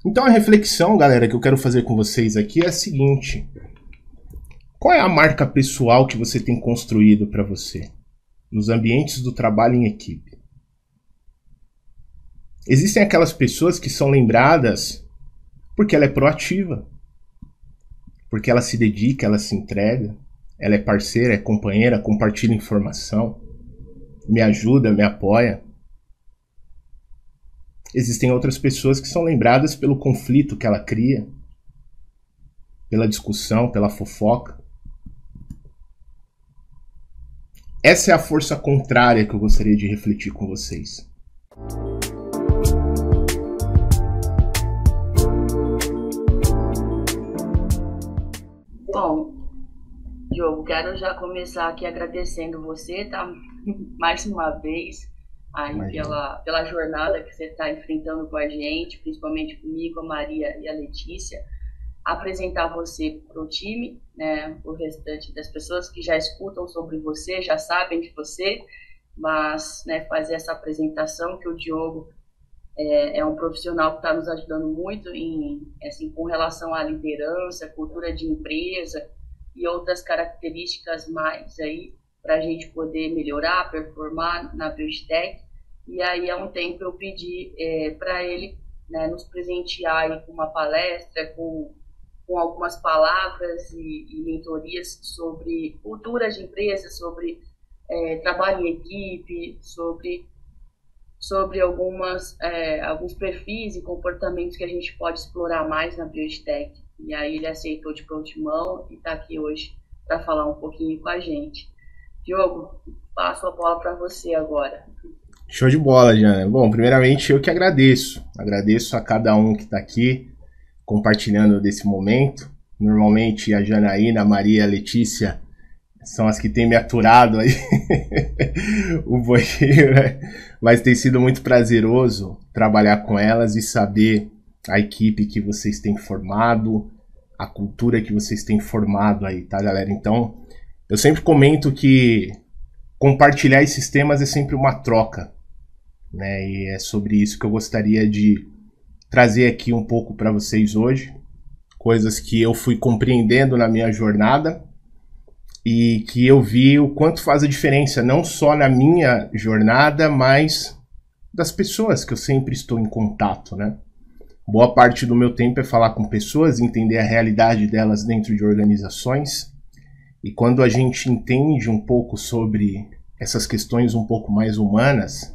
Então a reflexão, galera, que eu quero fazer com vocês aqui é a seguinte: qual é a marca pessoal que você tem construído para você nos ambientes do trabalho em equipe? Existem aquelas pessoas que são lembradas porque ela é proativa, porque ela se dedica, ela se entrega, ela é parceira, é companheira, compartilha informação, me ajuda, me apoia. Existem outras pessoas que são lembradas pelo conflito que ela cria, pela discussão, pela fofoca. Essa é a força contrária que eu gostaria de refletir com vocês. Bom, Diogo, quero já começar aqui agradecendo você, tá? Mais uma vez, aí pela jornada que você está enfrentando com a gente, principalmente comigo, a Maria e a Letícia. Apresentar você para o time, né? O restante das pessoas que já escutam sobre você, já sabem de você, mas, né, fazer essa apresentação que o Diogo é um profissional que está nos ajudando muito assim, com relação à liderança, cultura de empresa e outras características mais aí para a gente poder melhorar, performar na Biotech. E aí há um tempo eu pedi para ele, né, nos presentear aí com uma palestra, com algumas palavras e mentorias sobre cultura de empresa, sobre trabalho em equipe, sobre alguns perfis e comportamentos que a gente pode explorar mais na Biotech. E aí ele aceitou de prontimão e está aqui hoje para falar um pouquinho com a gente. Diogo, passo a bola para você agora. Show de bola, Jana. Bom, primeiramente eu que agradeço. Agradeço a cada um que está aqui compartilhando desse momento. Normalmente a Janaína, a Maria e a Letícia são as que têm me aturado aí o boinho, né? Mas tem sido muito prazeroso trabalhar com elas e saber a equipe que vocês têm formado, a cultura que vocês têm formado aí, tá, galera? Então, eu sempre comento que compartilhar esses temas é sempre uma troca, né? E é sobre isso que eu gostaria de trazer aqui um pouco para vocês hoje, coisas que eu fui compreendendo na minha jornada e que eu vi o quanto faz a diferença, não só na minha jornada, mas das pessoas que eu sempre estou em contato, né? Boa parte do meu tempo é falar com pessoas, entender a realidade delas dentro de organizações. E quando a gente entende um pouco sobre essas questões um pouco mais humanas,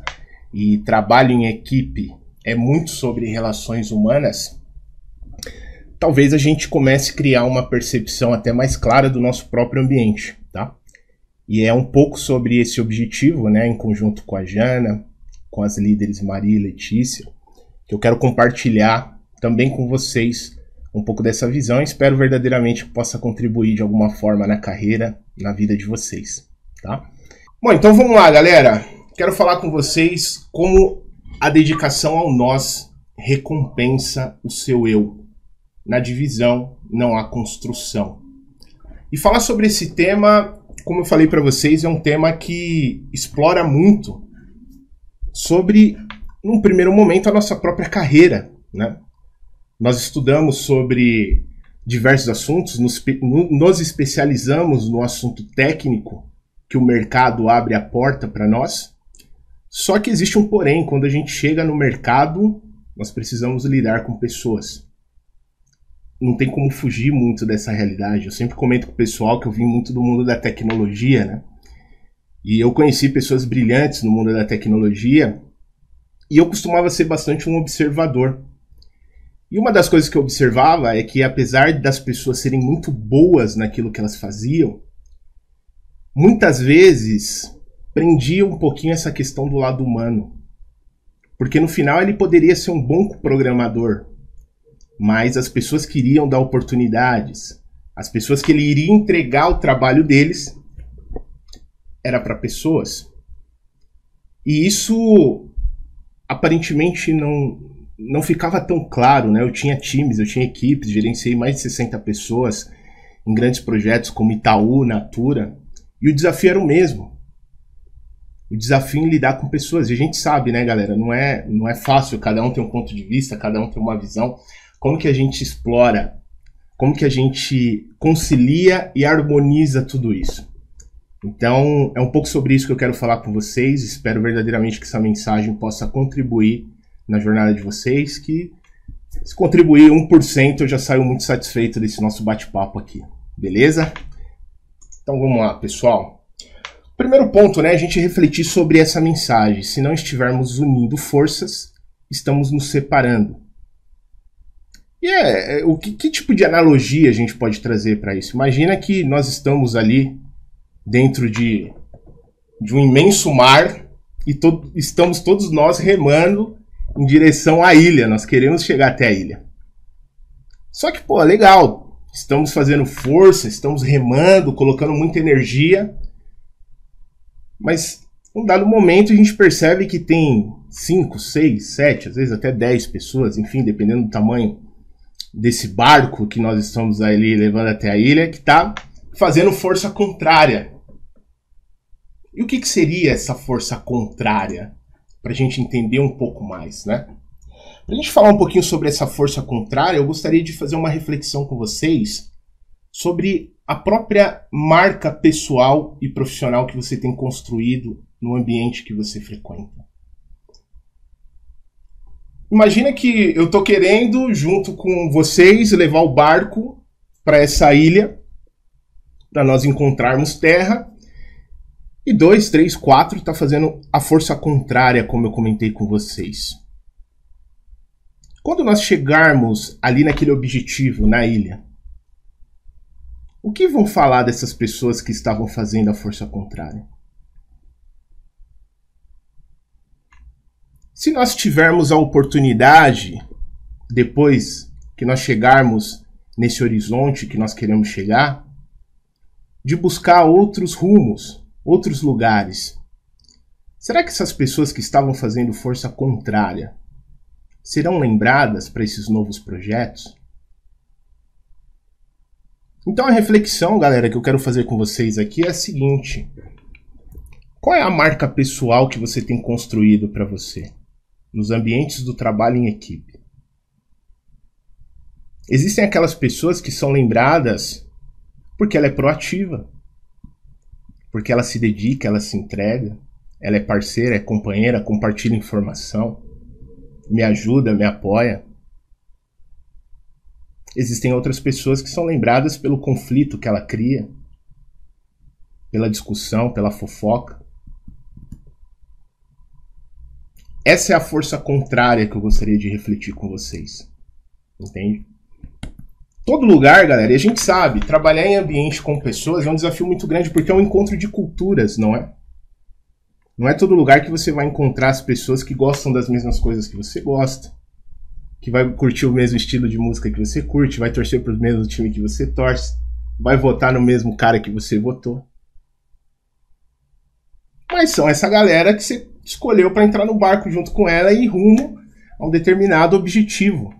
e trabalho em equipe é muito sobre relações humanas, talvez a gente comece a criar uma percepção até mais clara do nosso próprio ambiente, tá? E é um pouco sobre esse objetivo, né, em conjunto com a Jana, com as líderes Maria e Letícia, que eu quero compartilhar também com vocês um pouco dessa visão e espero verdadeiramente que possa contribuir de alguma forma na carreira, na vida de vocês, tá? Bom, então vamos lá, galera. Quero falar com vocês como a dedicação ao nós recompensa o seu eu. Na divisão não há construção. E falar sobre esse tema, como eu falei para vocês, é um tema que explora muito sobre, num primeiro momento, a nossa própria carreira, né? Nós estudamos sobre diversos assuntos, nos especializamos no assunto técnico, que o mercado abre a porta para nós. Só que existe um porém, quando a gente chega no mercado, nós precisamos lidar com pessoas. Não tem como fugir muito dessa realidade. Eu sempre comento com o pessoal que eu vim muito do mundo da tecnologia, né? E eu conheci pessoas brilhantes no mundo da tecnologia e eu costumava ser bastante um observador. E uma das coisas que eu observava é que, apesar das pessoas serem muito boas naquilo que elas faziam, muitas vezes prendia um pouquinho essa questão do lado humano. Porque no final ele poderia ser um bom programador, mas as pessoas queriam dar oportunidades, as pessoas que ele iria entregar o trabalho deles era para pessoas. E isso aparentemente não ficava tão claro, né? Eu tinha times, eu tinha equipes, gerenciei mais de 60 pessoas em grandes projetos como Itaú, Natura, e o desafio era o mesmo. o desafio em lidar com pessoas. E a gente sabe, né, galera, não é fácil, cada um tem um ponto de vista, cada um tem uma visão. Como que a gente explora, como que a gente concilia e harmoniza tudo isso? Então, é um pouco sobre isso que eu quero falar com vocês. Espero verdadeiramente que essa mensagem possa contribuir na jornada de vocês, que se contribuir 1%, eu já saio muito satisfeito desse nosso bate-papo aqui. Beleza? Então vamos lá, pessoal. Primeiro ponto, né, a gente refletir sobre essa mensagem. Se não estivermos unindo forças, estamos nos separando. E que tipo de analogia a gente pode trazer para isso? Imagina que nós estamos ali dentro de um imenso mar e estamos todos nós remando em direção à ilha. Nós queremos chegar até a ilha. Só que, pô, legal. Estamos fazendo força, estamos remando, colocando muita energia. Mas, em um dado momento, a gente percebe que tem 5, 6, 7, às vezes até 10 pessoas, enfim, dependendo do tamanho desse barco que nós estamos ali levando até a ilha, que está fazendo força contrária. E o que seria essa força contrária? Para a gente entender um pouco mais, né? Para a gente falar um pouquinho sobre essa força contrária, eu gostaria de fazer uma reflexão com vocês sobre a própria marca pessoal e profissional que você tem construído no ambiente que você frequenta. Imagina que eu estou querendo, junto com vocês, levar o barco para essa ilha, para nós encontrarmos terra, e 2, 3, 4 está fazendo a força contrária, como eu comentei com vocês. Quando nós chegarmos ali naquele objetivo, na ilha, o que vão falar dessas pessoas que estavam fazendo a força contrária? Se nós tivermos a oportunidade, depois que nós chegarmos nesse horizonte que nós queremos chegar, de buscar outros rumos, outros lugares, será que essas pessoas que estavam fazendo força contrária serão lembradas para esses novos projetos? Então a reflexão, galera, que eu quero fazer com vocês aqui é a seguinte: qual é a marca pessoal que você tem construído para você nos ambientes do trabalho em equipe? Existem aquelas pessoas que são lembradas porque ela é proativa, porque ela se dedica, ela se entrega, ela é parceira, é companheira, compartilha informação, me ajuda, me apoia. Existem outras pessoas que são lembradas pelo conflito que ela cria, pela discussão, pela fofoca. Essa é a força contrária que eu gostaria de refletir com vocês. Entende? Todo lugar, galera, e a gente sabe, trabalhar em ambiente com pessoas é um desafio muito grande, porque é um encontro de culturas, não é? Não é todo lugar que você vai encontrar as pessoas que gostam das mesmas coisas que você gosta, que vai curtir o mesmo estilo de música que você curte, vai torcer para o mesmo time que você torce, vai votar no mesmo cara que você votou. Mas são essa galera que você escolheu para entrar no barco junto com ela e ir rumo a um determinado objetivo.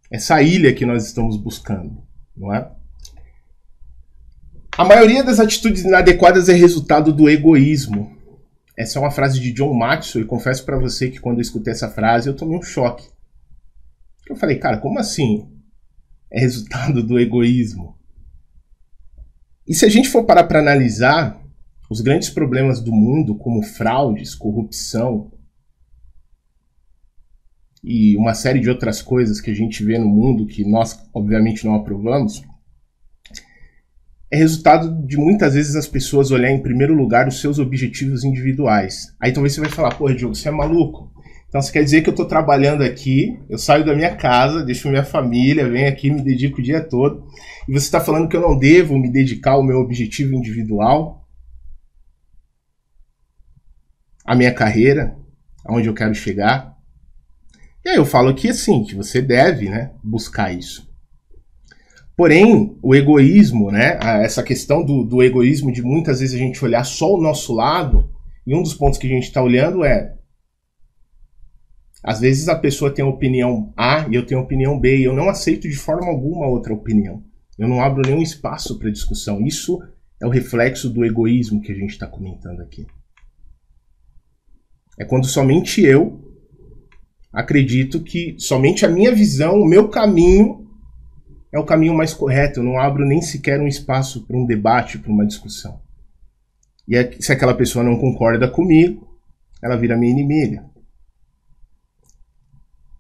Essa ilha que nós estamos buscando, não é? A maioria das atitudes inadequadas é resultado do egoísmo. Essa é uma frase de John Maxwell, e confesso para você que quando eu escutei essa frase eu tomei um choque. Eu falei, cara, como assim é resultado do egoísmo? E se a gente for parar para analisar os grandes problemas do mundo, como fraudes, corrupção e uma série de outras coisas que a gente vê no mundo que nós, obviamente, não aprovamos, é resultado de muitas vezes as pessoas olharem em primeiro lugar os seus objetivos individuais. Aí talvez você vai falar, porra, Diogo, você é maluco? Então você quer dizer que eu estou trabalhando aqui, eu saio da minha casa, deixo minha família, venho aqui, me dedico o dia todo, e você está falando que eu não devo me dedicar ao meu objetivo individual, à minha carreira, aonde eu quero chegar? E aí eu falo aqui assim, que você deve, né, buscar isso. Porém, o egoísmo, né, essa questão do egoísmo de muitas vezes a gente olhar só o nosso lado, e um dos pontos que a gente está olhando é, às vezes a pessoa tem a opinião A e eu tenho a opinião B, e eu não aceito de forma alguma outra opinião. Eu não abro nenhum espaço para discussão. Isso é o reflexo do egoísmo que a gente está comentando aqui. É quando somente eu acredito que somente a minha visão, o meu caminho é o caminho mais correto. Eu não abro nem sequer um espaço para um debate, para uma discussão. E se aquela pessoa não concorda comigo, ela vira minha inimiga.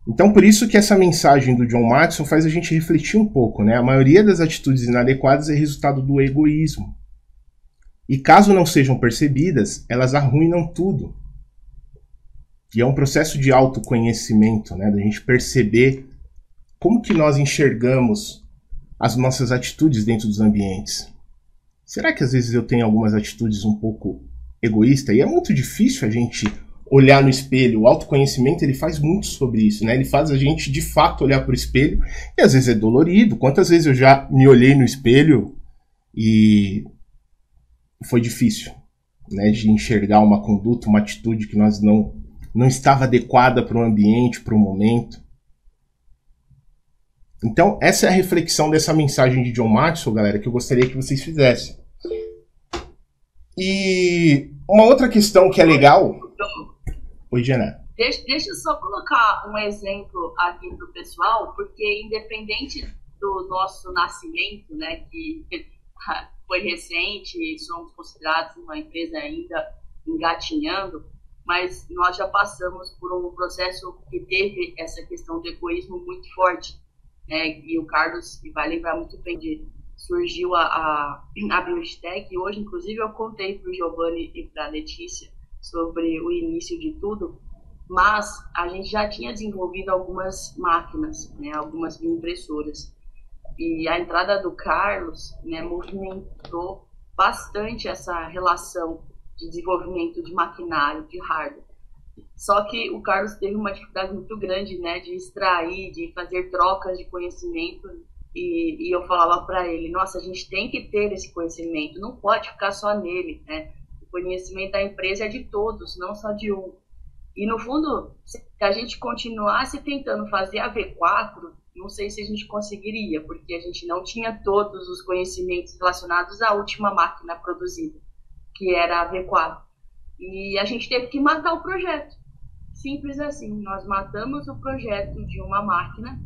Então, por isso que essa mensagem do John Maxwell faz a gente refletir um pouco, né? A maioria das atitudes inadequadas é resultado do egoísmo. E caso não sejam percebidas, elas arruinam tudo. E é um processo de autoconhecimento, né? Da gente perceber como que nós enxergamos as nossas atitudes dentro dos ambientes. Será que às vezes eu tenho algumas atitudes um pouco egoístas? E é muito difícil a gente olhar no espelho. O autoconhecimento, ele faz muito sobre isso, né? Ele faz a gente, de fato, olhar para o espelho. E às vezes é dolorido. Quantas vezes eu já me olhei no espelho e foi difícil, né? De enxergar uma conduta, uma atitude que nós não estava adequada para o ambiente, para o momento. Então, essa é a reflexão dessa mensagem de John Maxwell, galera, que eu gostaria que vocês fizessem. E uma outra questão que é legal... Oi, Diana. Deixa eu só colocar um exemplo aqui para o pessoal, porque independente do nosso nascimento, né, que foi recente, somos considerados uma empresa ainda engatinhando, mas nós já passamos por um processo que teve essa questão do egoísmo muito forte, né? E o Carlos vai lembrar muito bem de surgiu a Biotech, e hoje, inclusive, eu contei para o Giovanni e para a Letícia sobre o início de tudo, mas a gente já tinha desenvolvido algumas máquinas, né, algumas impressoras, e a entrada do Carlos, né, movimentou bastante essa relação de desenvolvimento de maquinário, de hardware. Só que o Carlos teve uma dificuldade muito grande, né, de extrair, de fazer trocas de conhecimento, e eu falava para ele, nossa, a gente tem que ter esse conhecimento, não pode ficar só nele, né? O conhecimento da empresa é de todos, não só de um. E no fundo, se a gente continuasse tentando fazer a V4, não sei se a gente conseguiria, porque a gente não tinha todos os conhecimentos relacionados à última máquina produzida, que era a V4. E a gente teve que matar o projeto. Simples assim, nós matamos o projeto de uma máquina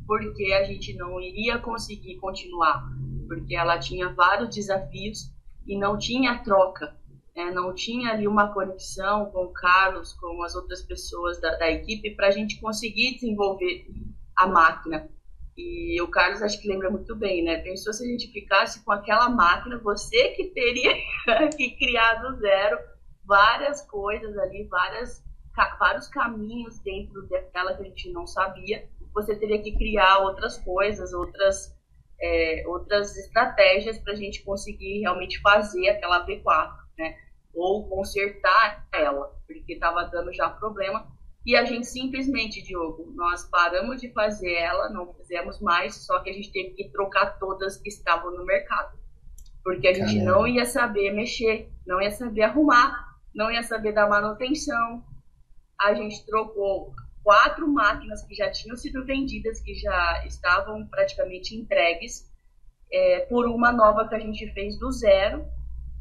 porque a gente não iria conseguir continuar, porque ela tinha vários desafios e não tinha troca, né? Não tinha ali uma conexão com o Carlos, com as outras pessoas da equipe para a gente conseguir desenvolver a máquina. E o Carlos acho que lembra muito bem, né? Pensou se a gente ficasse com aquela máquina, você que teria que criar do zero várias coisas ali, vários caminhos dentro dela que a gente não sabia. Você teria que criar outras coisas, outras estratégias para a gente conseguir realmente fazer aquela P4, né? Ou consertar ela, porque estava dando já problema. E a gente simplesmente, Diogo, nós paramos de fazer ela, não fizemos mais, só que a gente teve que trocar todas que estavam no mercado. Porque a gente não ia saber mexer, não ia saber arrumar, não ia saber dar manutenção. A gente trocou 4 máquinas que já tinham sido vendidas, que já estavam praticamente entregues, por uma nova que a gente fez do zero.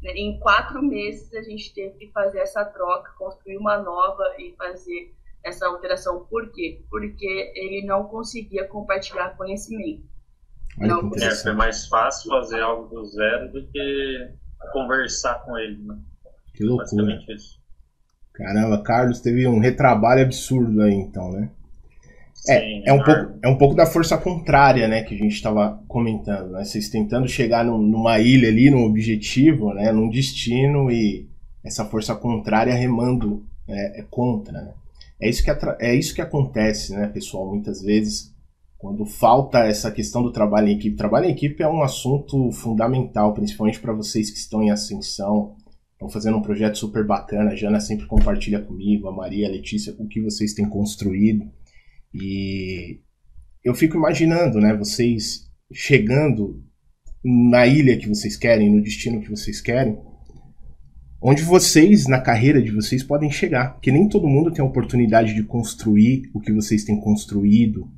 Em 4 meses a gente teve que fazer essa troca, construir uma nova e fazer essa alteração. Por quê? Porque ele não conseguia compartilhar conhecimento. Foi mais fácil fazer algo do zero do que conversar com ele, né? Que loucura. Isso. Caramba, Carlos teve um retrabalho absurdo aí, então, né? Sim, é um pouco da força contrária, né, que a gente estava comentando, né? Vocês tentando chegar numa ilha ali, num objetivo, né, num destino, e essa força contrária remando contra, né? É isso que acontece, né, pessoal, muitas vezes, quando falta essa questão do trabalho em equipe. Trabalho em equipe é um assunto fundamental, principalmente para vocês que estão em ascensão, estão fazendo um projeto super bacana. A Jana sempre compartilha comigo, a Maria, a Letícia, com o que vocês têm construído. E eu fico imaginando, né, vocês chegando na ilha que vocês querem, no destino que vocês querem, onde vocês, na carreira de vocês, podem chegar. Porque nem todo mundo tem a oportunidade de construir o que vocês têm construído,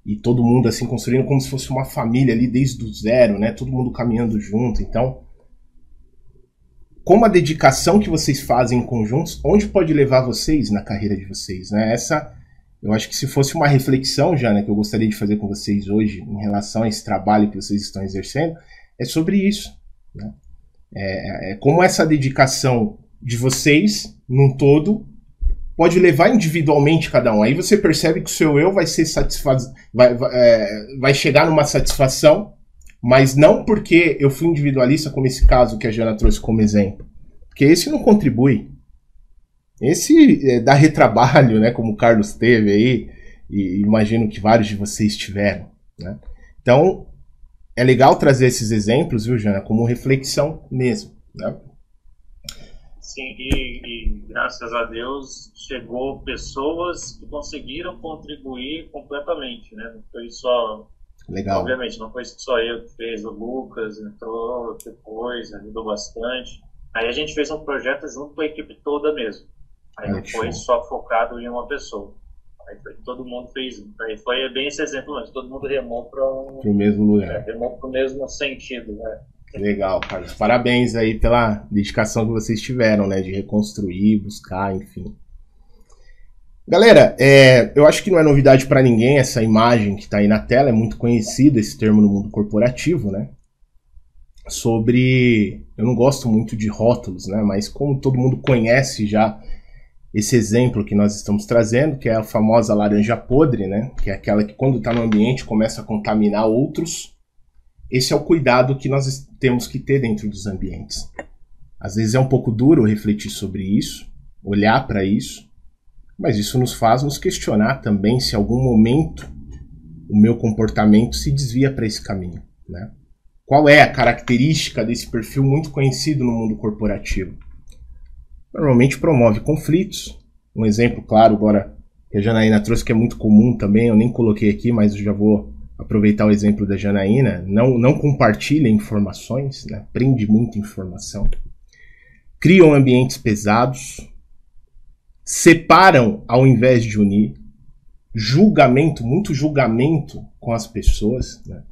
e todo mundo assim construindo como se fosse uma família ali desde o zero, né, todo mundo caminhando junto. Então, como a dedicação que vocês fazem em conjuntos, onde pode levar vocês na carreira de vocês, né? Essa, eu acho que se fosse uma reflexão, Jana, que eu gostaria de fazer com vocês hoje em relação a esse trabalho que vocês estão exercendo, é sobre isso, né? Como essa dedicação de vocês, num todo, pode levar individualmente cada um. Aí você percebe que o seu eu vai ser vai chegar numa satisfação, mas não porque eu fui individualista, como esse caso que a Jana trouxe como exemplo. Porque esse não contribui. Esse dá retrabalho, né, como o Carlos teve aí, e imagino que vários de vocês tiveram, né? Então, é legal trazer esses exemplos, viu, Jana, como reflexão mesmo, né? Sim, e graças a Deus chegou pessoas que conseguiram contribuir completamente, né? Não foi só... Legal. Obviamente, não foi só eu que fez, o Lucas entrou depois, ajudou bastante. Aí a gente fez um projeto junto com a equipe toda mesmo. Aí não foi só focado em uma pessoa. Aí todo mundo fez. Aí foi bem esse exemplo mesmo. Todo mundo remou para o mesmo lugar. Remou para o mesmo sentido, né? Legal, Carlos. Parabéns aí pela dedicação que vocês tiveram, né? De reconstruir, buscar, enfim. Galera, eu acho que não é novidade para ninguém essa imagem que está aí na tela, é muito conhecido esse termo no mundo corporativo, né? Sobre... Eu não gosto muito de rótulos, né? Mas como todo mundo conhece já esse exemplo que nós estamos trazendo, que é a famosa laranja podre, né? Que é aquela que quando está no ambiente começa a contaminar outros. Esse é o cuidado que nós temos que ter dentro dos ambientes. Às vezes é um pouco duro refletir sobre isso, olhar para isso, mas isso nos faz nos questionar também se em algum momento o meu comportamento se desvia para esse caminho, né? Qual é a característica desse perfil muito conhecido no mundo corporativo? Normalmente promove conflitos. Um exemplo claro agora que a Janaína trouxe, que é muito comum também, eu nem coloquei aqui, mas eu já vou aproveitar o exemplo da Janaína. Não compartilha informações, né? Prende muita informação. Criam ambientes pesados. Separam ao invés de unir, julgamento, muito julgamento com as pessoas, né?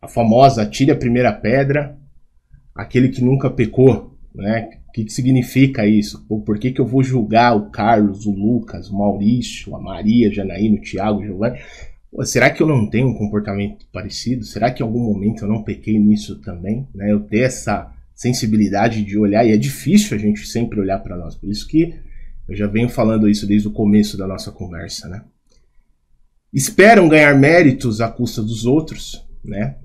A famosa atire a primeira pedra, aquele que nunca pecou, né? O que significa isso? Por que eu vou julgar o Carlos, o Lucas, o Maurício, a Maria, a Janaína, o Thiago, o Giovanni? Será que eu não tenho um comportamento parecido? Será que em algum momento eu não pequei nisso também, né? Eu ter essa sensibilidade de olhar, e é difícil a gente sempre olhar para nós, por isso que eu já venho falando isso desde o começo da nossa conversa, né? Esperam ganhar méritos à custa dos outros, né?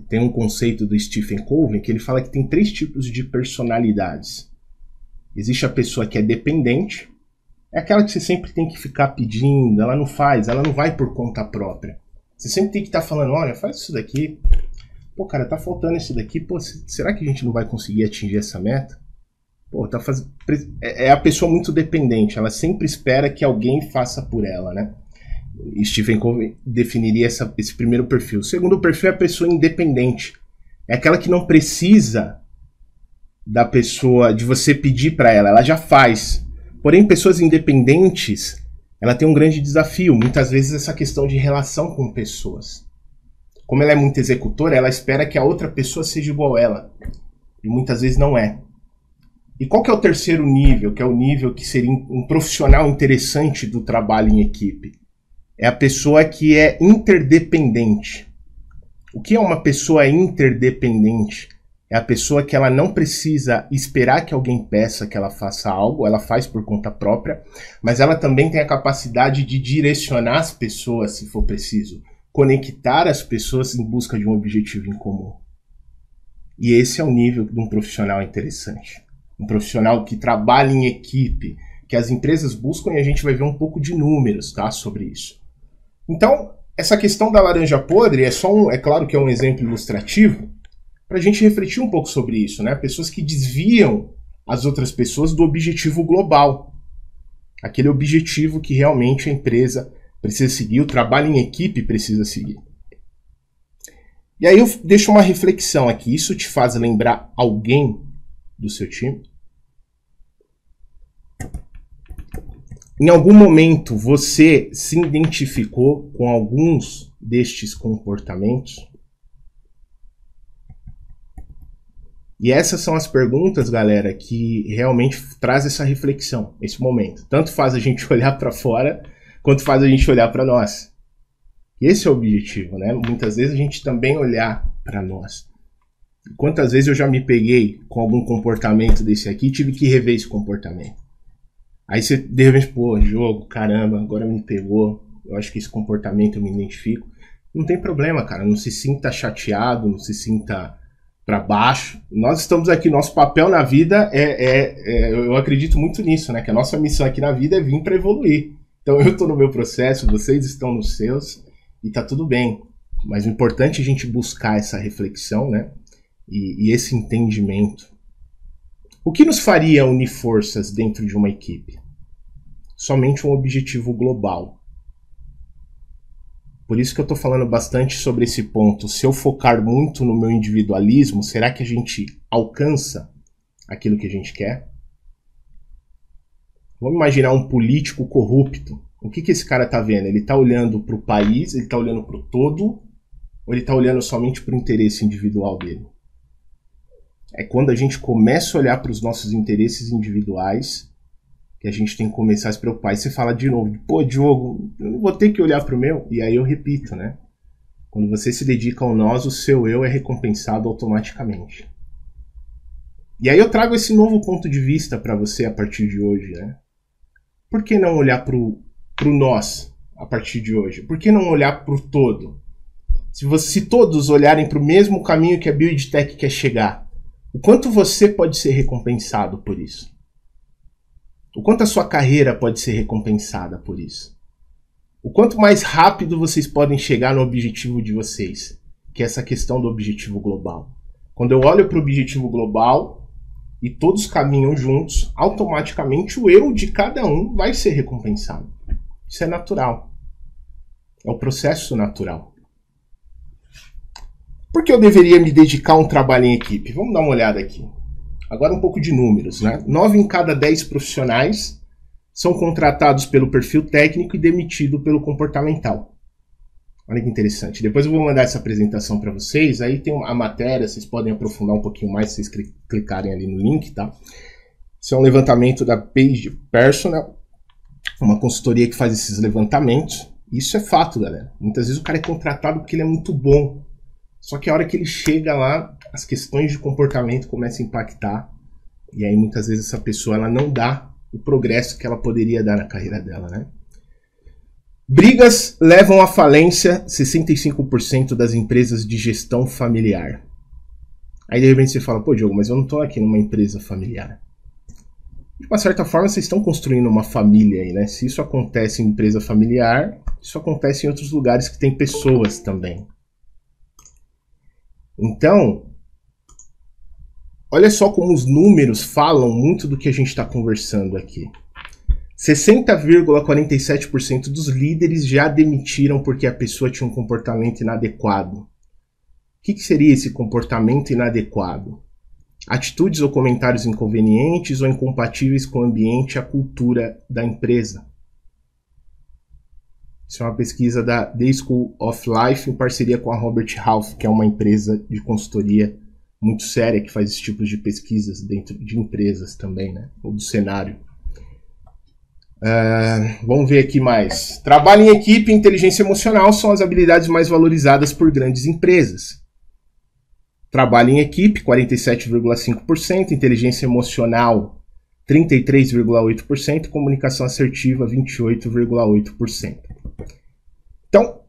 Tem um conceito do Stephen Covey que ele fala que tem 3 tipos de personalidades. Existe a pessoa que é dependente, é aquela que você sempre tem que ficar pedindo, ela não faz, ela não vai por conta própria. Você sempre tem que estar falando, olha, faz isso daqui. Pô, cara, tá faltando isso daqui. Pô, será que a gente não vai conseguir atingir essa meta? Pô, é a pessoa muito dependente, ela sempre espera que alguém faça por ela, né? Stephen Covey definiria esse primeiro perfil. O segundo perfil é a pessoa independente. É aquela que não precisa da pessoa, de você pedir para ela já faz. Porém, pessoas independentes, ela tem um grande desafio, muitas vezes essa questão de relação com pessoas. Como ela é muito executora, ela espera que a outra pessoa seja igual a ela. E muitas vezes não é. E qual que é o terceiro nível, que é o nível que seria um profissional interessante do trabalho em equipe? É a pessoa que é interdependente. O que é uma pessoa interdependente? É a pessoa que ela não precisa esperar que alguém peça que ela faça algo, ela faz por conta própria, mas ela também tem a capacidade de direcionar as pessoas, se for preciso, conectar as pessoas em busca de um objetivo em comum. E esse é o nível de um profissional interessante. Um profissional que trabalha em equipe, que as empresas buscam, e a gente vai ver um pouco de números, tá, sobre isso. Então, essa questão da laranja podre é claro que é um exemplo ilustrativo, para a gente refletir um pouco sobre isso, né? Pessoas que desviam as outras pessoas do objetivo global. Aquele objetivo que realmente a empresa precisa seguir, o trabalho em equipe precisa seguir. E aí eu deixo uma reflexão aqui. Isso te faz lembrar alguém do seu time? Em algum momento você se identificou com alguns destes comportamentos? E essas são as perguntas, galera, que realmente traz essa reflexão, esse momento. Tanto faz a gente olhar para fora, quanto faz a gente olhar para nós. Esse é o objetivo, né? Muitas vezes a gente também olhar para nós. Quantas vezes eu já me peguei com algum comportamento desse aqui e tive que rever esse comportamento. Aí você, de repente, pô, jogo, caramba, agora me pegou, eu acho que esse comportamento eu me identifico. Não tem problema, cara, não se sinta chateado, não se sinta para baixo. Nós estamos aqui, nosso papel na vida eu acredito muito nisso, né? Que a nossa missão aqui na vida é vir para evoluir. Então eu estou no meu processo, vocês estão nos seus e tá tudo bem. Mas o importante é a gente buscar essa reflexão, né? E esse entendimento. O que nos faria unir forças dentro de uma equipe? Somente um objetivo global. Por isso que eu estou falando bastante sobre esse ponto. Se eu focar muito no meu individualismo, será que a gente alcança aquilo que a gente quer? Vamos imaginar um político corrupto. O que esse cara está vendo? Ele está olhando para o país, ele está olhando para o todo, ou ele está olhando somente para o interesse individual dele? É quando a gente começa a olhar para os nossos interesses individuais que a gente tem que começar a se preocupar. E você fala de novo, pô, Diogo, eu não vou ter que olhar para o meu? E aí eu repito, né? Quando você se dedica ao nós, o seu eu é recompensado automaticamente. E aí eu trago esse novo ponto de vista para você a partir de hoje, né? Por que não olhar para o nós a partir de hoje? Por que não olhar para o todo? Se todos olharem para o mesmo caminho que a BuildTech quer chegar, o quanto você pode ser recompensado por isso? O quanto a sua carreira pode ser recompensada por isso? O quanto mais rápido vocês podem chegar no objetivo de vocês, que é essa questão do objetivo global. Quando eu olho para o objetivo global e todos caminham juntos, automaticamente o eu de cada um vai ser recompensado. Isso é natural. É o processo natural. Por que eu deveria me dedicar a um trabalho em equipe? Vamos dar uma olhada aqui. Agora um pouco de números, né? 9 em cada 10 profissionais são contratados pelo perfil técnico e demitidos pelo comportamental. Olha que interessante. Depois eu vou mandar essa apresentação para vocês. Aí tem a matéria, vocês podem aprofundar um pouquinho mais se vocês clicarem ali no link, tá? Isso é um levantamento da Page Personnel, uma consultoria que faz esses levantamentos. Isso é fato, galera. Muitas vezes o cara é contratado porque ele é muito bom. Só que a hora que ele chega lá, as questões de comportamento começam a impactar. E aí muitas vezes essa pessoa ela não dá o progresso que ela poderia dar na carreira dela, né? Brigas levam à falência 65% das empresas de gestão familiar. Aí de repente você fala, pô Diogo, mas eu não estou aqui numa empresa familiar. De uma certa forma vocês estão construindo uma família aí, né? Se isso acontece em empresa familiar, isso acontece em outros lugares que tem pessoas também. Então, olha só como os números falam muito do que a gente está conversando aqui. 60,47% dos líderes já demitiram porque a pessoa tinha um comportamento inadequado. O que seria esse comportamento inadequado? Atitudes ou comentários inconvenientes ou incompatíveis com o ambiente e a cultura da empresa. Isso é uma pesquisa da The School of Life em parceria com a Robert Half, que é uma empresa de consultoria muito séria que faz esse tipo de pesquisas dentro de empresas também, né? Ou do cenário. Vamos ver aqui mais. Trabalho em equipe e inteligência emocional são as habilidades mais valorizadas por grandes empresas. Trabalho em equipe, 47,5%, inteligência emocional, 33,8%, comunicação assertiva, 28,8%. Então,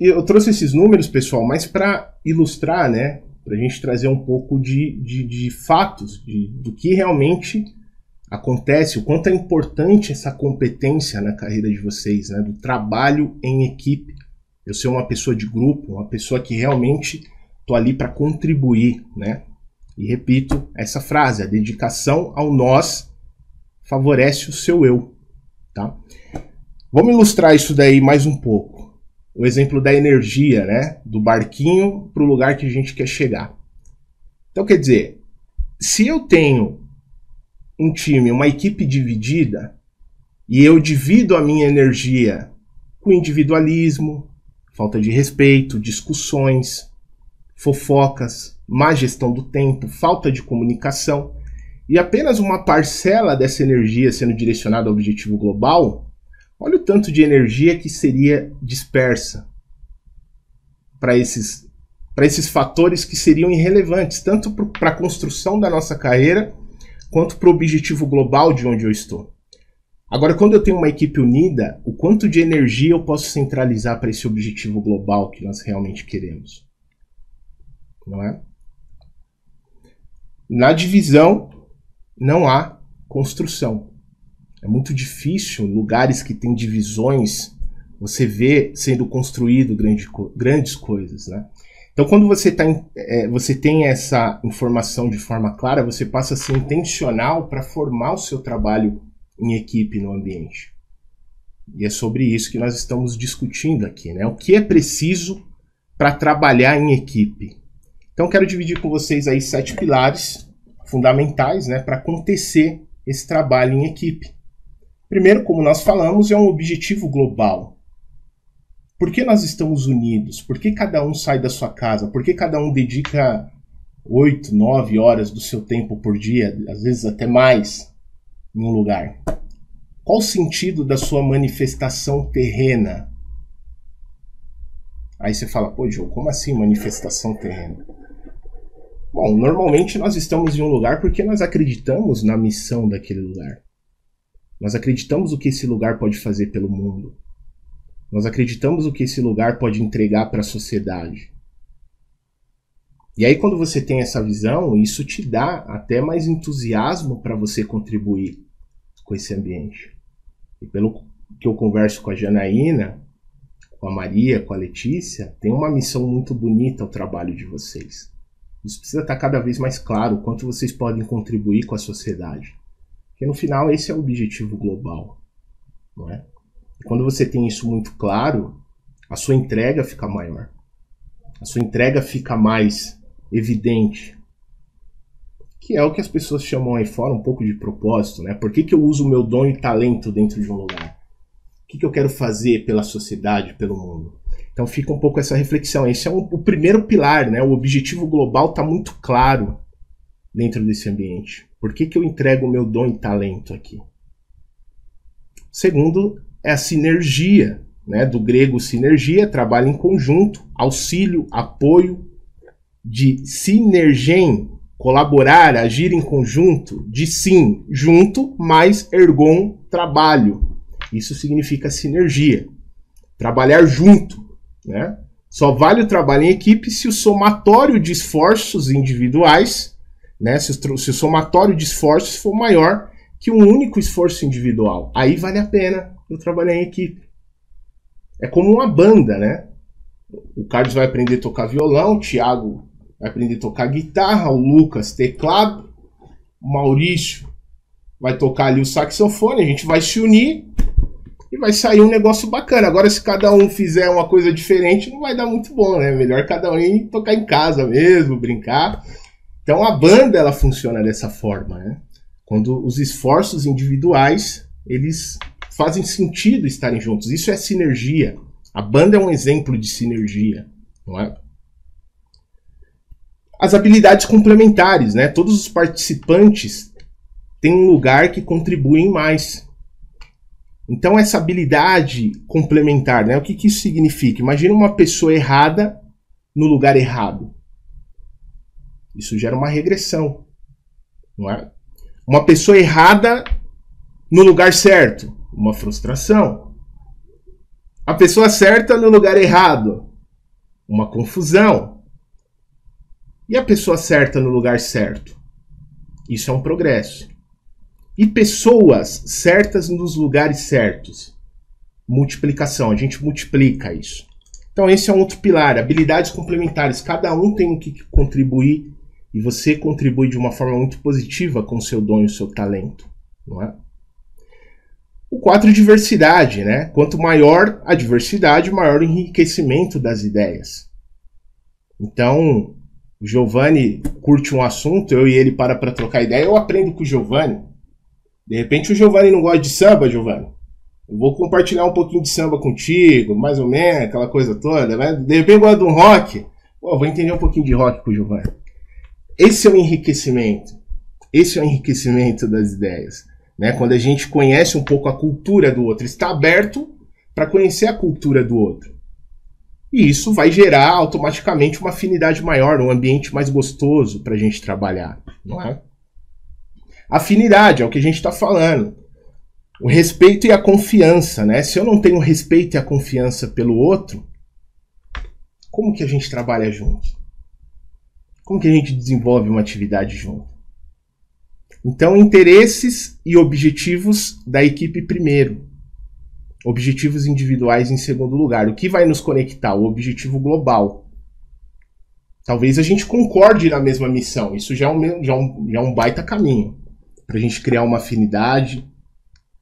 eu trouxe esses números, pessoal, mas para ilustrar, né, para a gente trazer um pouco de fatos, do que realmente acontece, o quanto é importante essa competência na carreira de vocês, né, do trabalho em equipe. Eu ser uma pessoa de grupo, uma pessoa que realmente estou ali para contribuir, né? E repito essa frase, a dedicação ao nós favorece o seu eu, tá? Vamos ilustrar isso daí mais um pouco. O exemplo da energia, né? Do barquinho para o lugar que a gente quer chegar. Então, quer dizer, se eu tenho um time, uma equipe dividida, e eu divido a minha energia com individualismo, falta de respeito, discussões, fofocas, má gestão do tempo, falta de comunicação, e apenas uma parcela dessa energia sendo direcionada ao objetivo global, olha o tanto de energia que seria dispersa para esses fatores que seriam irrelevantes, tanto para a construção da nossa carreira, quanto para o objetivo global de onde eu estou. Agora, quando eu tenho uma equipe unida, o quanto de energia eu posso centralizar para esse objetivo global que nós realmente queremos? Não é? Na divisão, não há construção. É muito difícil, em lugares que tem divisões, você vê sendo construído grandes coisas, né? Então, quando você tem essa informação de forma clara, você passa a ser intencional para formar o seu trabalho em equipe no ambiente. E é sobre isso que nós estamos discutindo aqui, né? O que é preciso para trabalhar em equipe? Então, quero dividir com vocês aí 7 pilares fundamentais, né, para acontecer esse trabalho em equipe. Primeiro, como nós falamos, é um objetivo global. Por que nós estamos unidos? Por que cada um sai da sua casa? Por que cada um dedica 8, 9 horas do seu tempo por dia, às vezes até mais, em um lugar? Qual o sentido da sua manifestação terrena? Aí você fala, pô, João, como assim manifestação terrena? Bom, normalmente nós estamos em um lugar porque nós acreditamos na missão daquele lugar. Nós acreditamos o que esse lugar pode fazer pelo mundo. Nós acreditamos o que esse lugar pode entregar para a sociedade. E aí, quando você tem essa visão, isso te dá até mais entusiasmo para você contribuir com esse ambiente. E pelo que eu converso com a Janaína, com a Maria, com a Letícia, tem uma missão muito bonita ao trabalho de vocês. Isso precisa estar cada vez mais claro o quanto vocês podem contribuir com a sociedade. Porque no final esse é o objetivo global, não é? E quando você tem isso muito claro, a sua entrega fica maior. A sua entrega fica mais evidente. Que é o que as pessoas chamam aí fora um pouco de propósito, né? Por que eu uso o meu dom e talento dentro de um lugar? O que eu quero fazer pela sociedade, pelo mundo? Então fica um pouco essa reflexão. Esse é o primeiro pilar, né? O objetivo global está muito claro dentro desse ambiente. Por que eu entrego o meu dom e talento aqui? Segundo, é a sinergia, né? Do grego sinergia, trabalho em conjunto, auxílio, apoio, de sinergem, colaborar, agir em conjunto, de sim, junto, mais ergon, trabalho. Isso significa sinergia. Trabalhar junto, né? Só vale o trabalho em equipe se o somatório de esforços individuais, né? Se o somatório de esforços for maior que um único esforço individual. Aí vale a pena eu trabalhar em equipe. É como uma banda, né? O Carlos vai aprender a tocar violão, o Thiago vai aprender a tocar guitarra, o Lucas teclado, o Maurício vai tocar ali o saxofone, a gente vai se unir e vai sair um negócio bacana. Agora, se cada um fizer uma coisa diferente, não vai dar muito bom, né? Melhor cada um ir tocar em casa mesmo, brincar. Então a banda, ela funciona dessa forma, né? Quando os esforços individuais, eles fazem sentido estarem juntos. Isso é sinergia. A banda é um exemplo de sinergia, não é? As habilidades complementares, né? Todos os participantes têm um lugar que contribuem mais. Então essa habilidade complementar, né? O que isso significa? Imagina uma pessoa errada no lugar errado. Isso gera uma regressão, não é? Uma pessoa errada no lugar certo, uma frustração. A pessoa certa no lugar errado, uma confusão. E a pessoa certa no lugar certo? Isso é um progresso. E pessoas certas nos lugares certos? Multiplicação, a gente multiplica isso. Então esse é um outro pilar, habilidades complementares. Cada um tem o que contribuir e você contribui de uma forma muito positiva com o seu dom e o seu talento, não é? O 4, diversidade, né? Quanto maior a diversidade, maior o enriquecimento das ideias. Então, o Giovanni curte um assunto, eu e ele para trocar ideia, eu aprendo com o Giovanni. De repente o Giovanni não gosta de samba, Giovanni. Eu vou compartilhar um pouquinho de samba contigo, mais ou menos, aquela coisa toda. Né? De repente gosta de um rock. Vou entender um pouquinho de rock com o Giovanni. Esse é o enriquecimento. Esse é o enriquecimento das ideias. Né? Quando a gente conhece um pouco a cultura do outro, está aberto para conhecer a cultura do outro. E isso vai gerar automaticamente uma afinidade maior, um ambiente mais gostoso para a gente trabalhar. Não é? Afinidade é o que a gente está falando. O respeito e a confiança. Né? Se eu não tenho respeito e a confiança pelo outro, como que a gente trabalha junto? Como que a gente desenvolve uma atividade junto? Então, interesses e objetivos da equipe primeiro. Objetivos individuais em segundo lugar. O que vai nos conectar? O objetivo global. Talvez a gente concorde na mesma missão. Isso já é um baita caminho. Para a gente criar uma afinidade,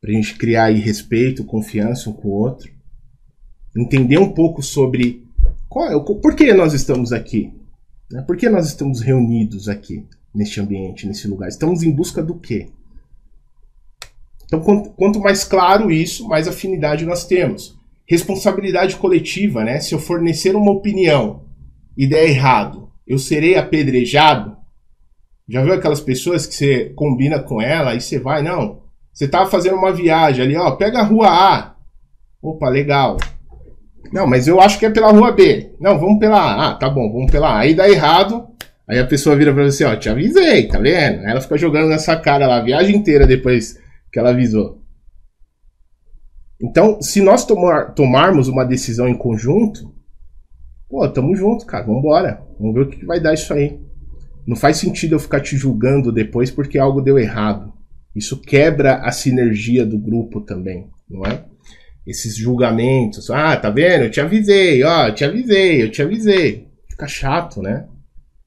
para a gente criar aí respeito, confiança um com o outro. Entender um pouco sobre por que nós estamos aqui. Né? Por que nós estamos reunidos aqui, neste ambiente, nesse lugar? Estamos em busca do quê? Então, quanto mais claro isso, mais afinidade nós temos. Responsabilidade coletiva, né? Se eu fornecer uma opinião e der errado, eu serei apedrejado? Já viu aquelas pessoas que você combina com ela e você vai? Não, você estava fazendo uma viagem ali, ó, pega a rua A. Opa, legal. Não, mas eu acho que é pela rua B. Não, vamos pela A. Ah, tá bom, vamos pela A. Aí dá errado, aí a pessoa vira pra você, ó, te avisei, tá vendo? Ela fica jogando nessa cara lá a viagem inteira depois que ela avisou. Então, se nós tomarmos uma decisão em conjunto, pô, tamo junto, cara, vambora. Vamos ver o que vai dar isso aí. Não faz sentido eu ficar te julgando depois porque algo deu errado. Isso quebra a sinergia do grupo também, não é? Esses julgamentos, ah, tá vendo? Eu te avisei, ó, eu te avisei. Fica chato, né?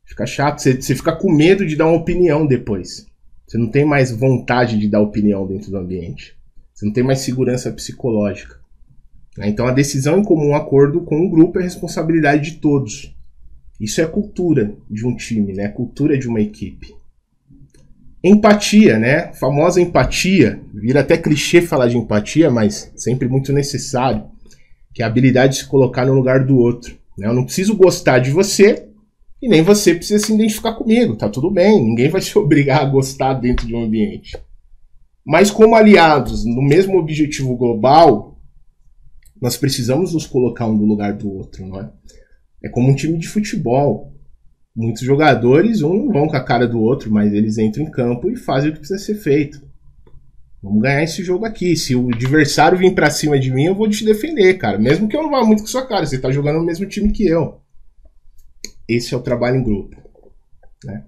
Fica chato, você fica com medo de dar uma opinião depois. Você não tem mais vontade de dar opinião dentro do ambiente. Você não tem mais segurança psicológica. Então a decisão em comum acordo com o grupo é responsabilidade de todos. Isso é a cultura de um time, né? A cultura de uma equipe. Empatia, né? A famosa empatia, vira até clichê falar de empatia, mas sempre muito necessário, que é a habilidade de se colocar no lugar do outro. Né? Eu não preciso gostar de você e nem você precisa se identificar comigo, tá tudo bem, ninguém vai se obrigar a gostar dentro de um ambiente. Mas como aliados no mesmo objetivo global, nós precisamos nos colocar um no lugar do outro, não é? É como um time de futebol. Muitos jogadores, um não vão com a cara do outro, mas eles entram em campo e fazem o que precisa ser feito. Vamos ganhar esse jogo aqui. Se o adversário vir pra cima de mim, eu vou te defender, cara. Mesmo que eu não vá muito com sua cara, você tá jogando no mesmo time que eu. Esse é o trabalho em grupo. Né?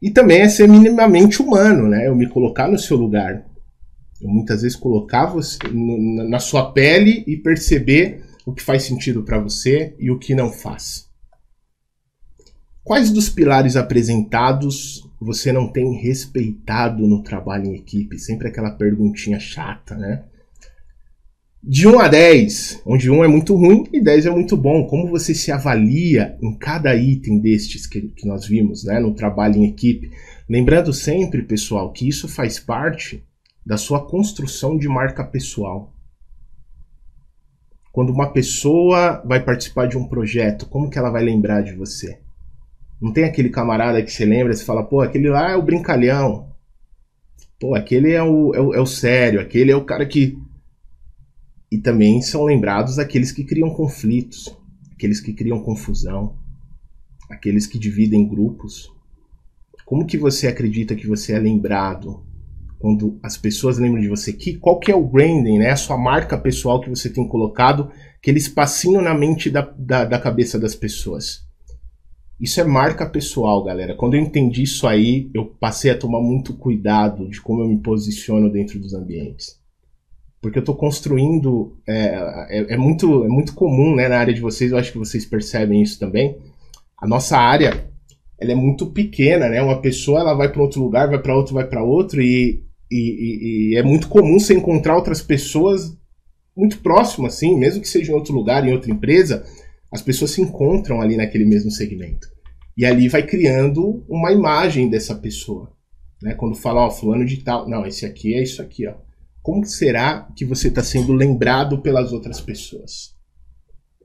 E também é ser minimamente humano, né? Eu me colocar no seu lugar. Eu muitas vezes colocar você na sua pele e perceber o que faz sentido para você e o que não faz. Quais dos pilares apresentados você não tem respeitado no trabalho em equipe? Sempre aquela perguntinha chata, né? De 1 a 10, onde 1 é muito ruim e 10 é muito bom. Como você se avalia em cada item destes que nós vimos, né, no trabalho em equipe? Lembrando sempre, pessoal, que isso faz parte da sua construção de marca pessoal. Quando uma pessoa vai participar de um projeto, como que ela vai lembrar de você? Não tem aquele camarada que você lembra, você fala, pô, aquele lá é o brincalhão. Pô, aquele é o sério, aquele é o cara que... E também são lembrados aqueles que criam conflitos, aqueles que criam confusão, aqueles que dividem grupos. Como que você acredita que você é lembrado quando as pessoas lembram de você? Qual que é o branding, né? A sua marca pessoal que você tem colocado, aquele espacinho na mente da cabeça das pessoas. Isso é marca pessoal, galera. Quando eu entendi isso aí, eu passei a tomar muito cuidado de como eu me posiciono dentro dos ambientes. Porque eu estou construindo... É muito comum, né, na área de vocês, eu acho que vocês percebem isso também. A nossa área, ela é muito pequena, né? Uma pessoa ela vai para outro lugar, vai para outro, e é muito comum você encontrar outras pessoas muito próximas, assim, mesmo que seja em outro lugar, em outra empresa, as pessoas se encontram ali naquele mesmo segmento. E ali vai criando uma imagem dessa pessoa. Né? Quando fala, ó, fulano de tal, não, esse aqui é isso aqui, ó. Como será que você está sendo lembrado pelas outras pessoas?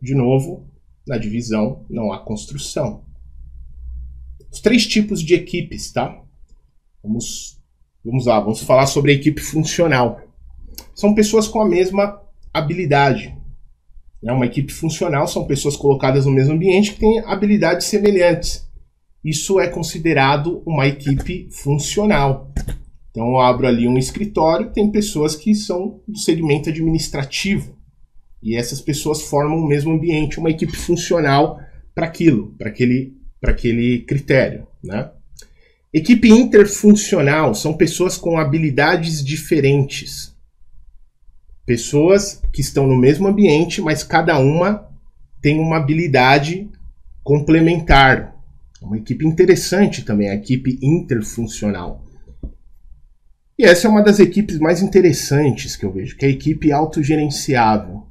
De novo, na divisão não há construção. os 3 tipos de equipes, tá? Vamos lá, vamos falar sobre a equipe funcional. São pessoas com a mesma habilidade. Uma equipe funcional são pessoas colocadas no mesmo ambiente que têm habilidades semelhantes. Isso é considerado uma equipe funcional. Então eu abro ali um escritório, tem pessoas que são do segmento administrativo. E essas pessoas formam o mesmo ambiente, uma equipe funcional para aquilo, para aquele critério, né? Equipe interfuncional são pessoas com habilidades diferentes. Pessoas que estão no mesmo ambiente, mas cada uma tem uma habilidade complementar. Uma equipe interessante também, a equipe interfuncional. E essa é uma das equipes mais interessantes que eu vejo, que é a equipe autogerenciável.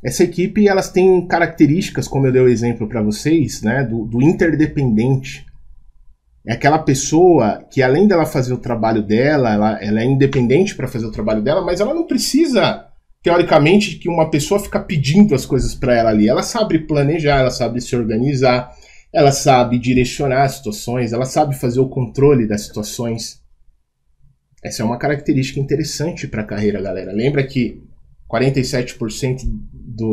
Essa equipe, elas têm características, como eu dei o exemplo para vocês, né, do interdependente. É aquela pessoa que, além dela fazer o trabalho dela, ela é independente para fazer o trabalho dela, mas ela não precisa, teoricamente, que uma pessoa fique pedindo as coisas para ela ali. Ela sabe planejar, ela sabe se organizar, ela sabe direcionar as situações, ela sabe fazer o controle das situações. Essa é uma característica interessante para a carreira, galera. Lembra que 47%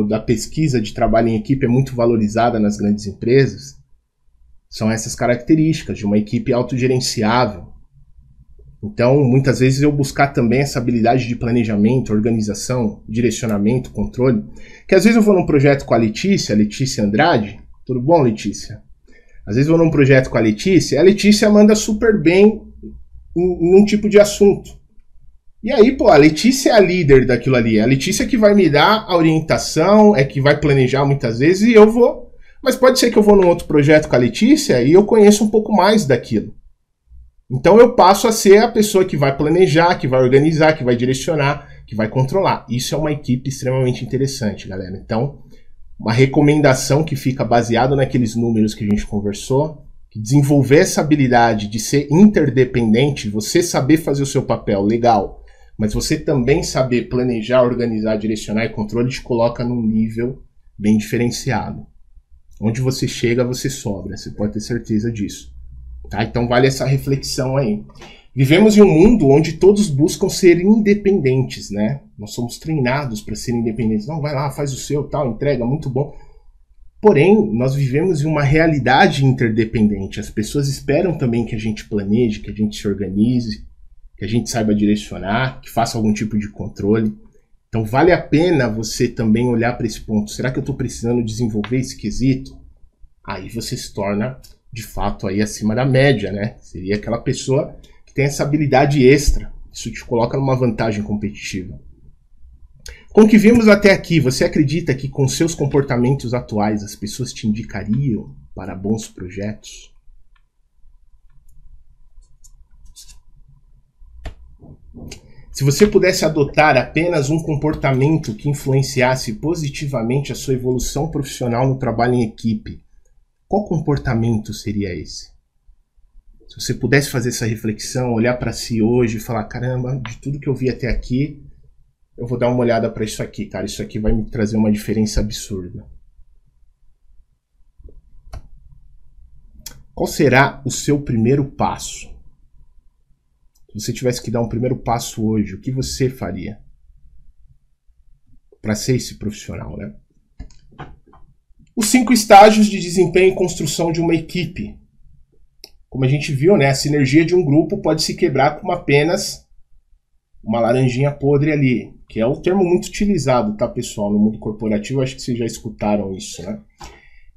da pesquisa de trabalho em equipe é muito valorizada nas grandes empresas? São essas características de uma equipe autogerenciável. Então, muitas vezes eu buscar também essa habilidade de planejamento, organização, direcionamento, controle. Que às vezes eu vou num projeto com a Letícia Andrade. Tudo bom, Letícia? Às vezes eu vou num projeto com a Letícia manda super bem em um tipo de assunto. E aí, pô, a Letícia é a líder daquilo ali. A Letícia que vai me dar a orientação, é que vai planejar muitas vezes e eu vou... Mas pode ser que eu vou num outro projeto com a Letícia e eu conheço um pouco mais daquilo. Então eu passo a ser a pessoa que vai planejar, que vai organizar, que vai direcionar, que vai controlar. Isso é uma equipe extremamente interessante, galera. Então, uma recomendação que fica baseada naqueles números que a gente conversou, que desenvolver essa habilidade de ser interdependente, você saber fazer o seu papel, legal, mas você também saber planejar, organizar, direcionar e controle te coloca num nível bem diferenciado. Onde você chega, você sobra, você pode ter certeza disso. Tá? Então vale essa reflexão aí. Vivemos em um mundo onde todos buscam ser independentes, né? Nós somos treinados para ser independentes. Não, vai lá, faz o seu, tal, entrega, muito bom. Porém, nós vivemos em uma realidade interdependente. As pessoas esperam também que a gente planeje, que a gente se organize, que a gente saiba direcionar, que faça algum tipo de controle. Então vale a pena você também olhar para esse ponto. Será que eu estou precisando desenvolver esse quesito? Aí você se torna, de fato, aí acima da média, né? Seria aquela pessoa que tem essa habilidade extra. Isso te coloca numa vantagem competitiva. Com o que vimos até aqui, você acredita que com seus comportamentos atuais as pessoas te indicariam para bons projetos? Se você pudesse adotar apenas um comportamento que influenciasse positivamente a sua evolução profissional no trabalho em equipe, qual comportamento seria esse? Se você pudesse fazer essa reflexão, olhar para si hoje e falar, caramba, de tudo que eu vi até aqui, eu vou dar uma olhada para isso aqui, cara. Isso aqui vai me trazer uma diferença absurda. Qual será o seu primeiro passo? Se você tivesse que dar um primeiro passo hoje, o que você faria para ser esse profissional, né? Os 5 estágios de desempenho e construção de uma equipe. Como a gente viu, né, a sinergia de um grupo pode se quebrar com apenas uma laranjinha podre ali, que é o termo muito utilizado, tá, pessoal? No mundo corporativo, acho que vocês já escutaram isso, né?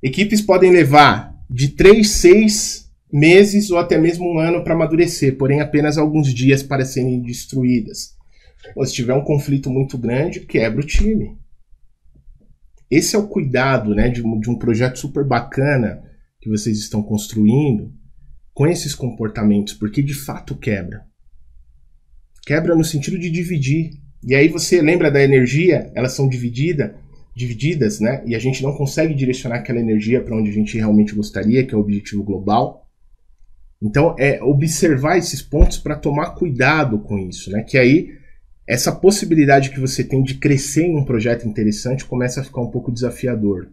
Equipes podem levar de 3, 6 meses ou até mesmo um ano para amadurecer, porém apenas alguns dias para serem destruídas. Ou se tiver um conflito muito grande, quebra o time. Esse é o cuidado, né, de um projeto super bacana que vocês estão construindo com esses comportamentos, porque de fato quebra. Quebra no sentido de dividir. E aí você lembra da energia, elas são divididas, né? E a gente não consegue direcionar aquela energia para onde a gente realmente gostaria, que é o objetivo global. Então, é observar esses pontos para tomar cuidado com isso, né? Que aí, essa possibilidade que você tem de crescer em um projeto interessante começa a ficar um pouco desafiador.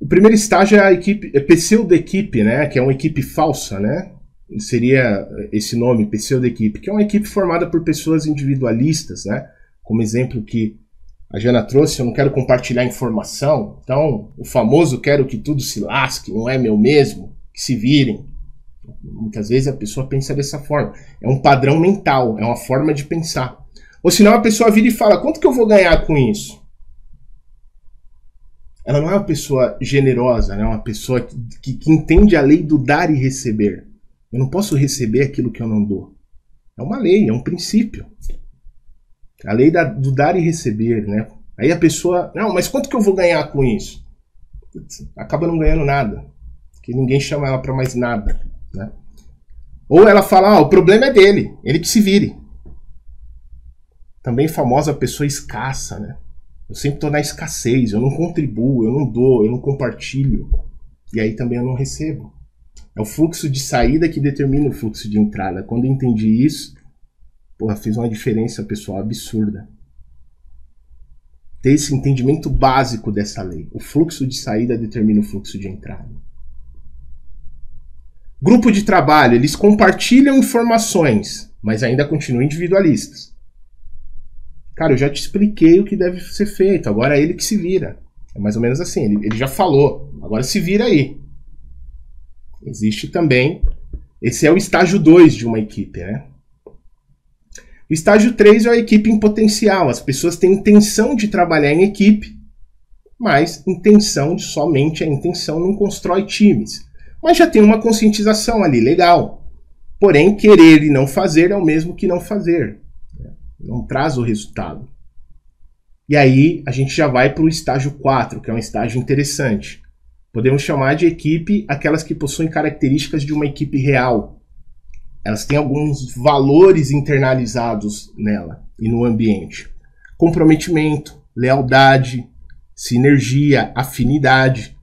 O primeiro estágio é a equipe, pseudo-equipe, né? Que é uma equipe falsa, né? Seria esse nome, pseudo-equipe, que é uma equipe formada por pessoas individualistas, né? Como exemplo que a Jana trouxe, eu não quero compartilhar informação, então o famoso quero que tudo se lasque, não é meu mesmo, que se virem. Muitas vezes a pessoa pensa dessa forma. É um padrão mental, é uma forma de pensar. Ou senão a pessoa vira e fala, quanto que eu vou ganhar com isso? Ela não é uma pessoa generosa, né? É uma pessoa que entende a lei do dar e receber. Eu não posso receber aquilo que eu não dou. É uma lei, é um princípio. A lei do dar e receber, né? Aí a pessoa, não, mas quanto que eu vou ganhar com isso? Acaba não ganhando nada. Porque ninguém chama ela para mais nada, né? Ou ela fala, o problema é dele, ele que se vire. Também famosa pessoa escassa, né? Eu sempre estou na escassez, eu não contribuo, eu não dou, eu não compartilho. E aí também eu não recebo. É o fluxo de saída que determina o fluxo de entrada. Quando eu entendi isso, fez uma diferença, pessoal, absurda. Ter esse entendimento básico dessa lei. O fluxo de saída determina o fluxo de entrada. Grupo de trabalho, eles compartilham informações, mas ainda continuam individualistas. Cara, eu já te expliquei o que deve ser feito, agora é ele que se vira. É mais ou menos assim, ele já falou, agora se vira aí. Existe também, esse é o estágio 2 de uma equipe, né? O estágio 3 é a equipe em potencial. As pessoas têm intenção de trabalhar em equipe, mas somente a intenção não constrói times. Mas já tem uma conscientização ali, legal. Porém, querer e não fazer é o mesmo que não fazer. Não traz o resultado. E aí a gente já vai para o estágio 4, que é um estágio interessante. Podemos chamar de equipe aquelas que possuem características de uma equipe real. Elas têm alguns valores internalizados nela e no ambiente. Comprometimento, lealdade, sinergia, afinidade.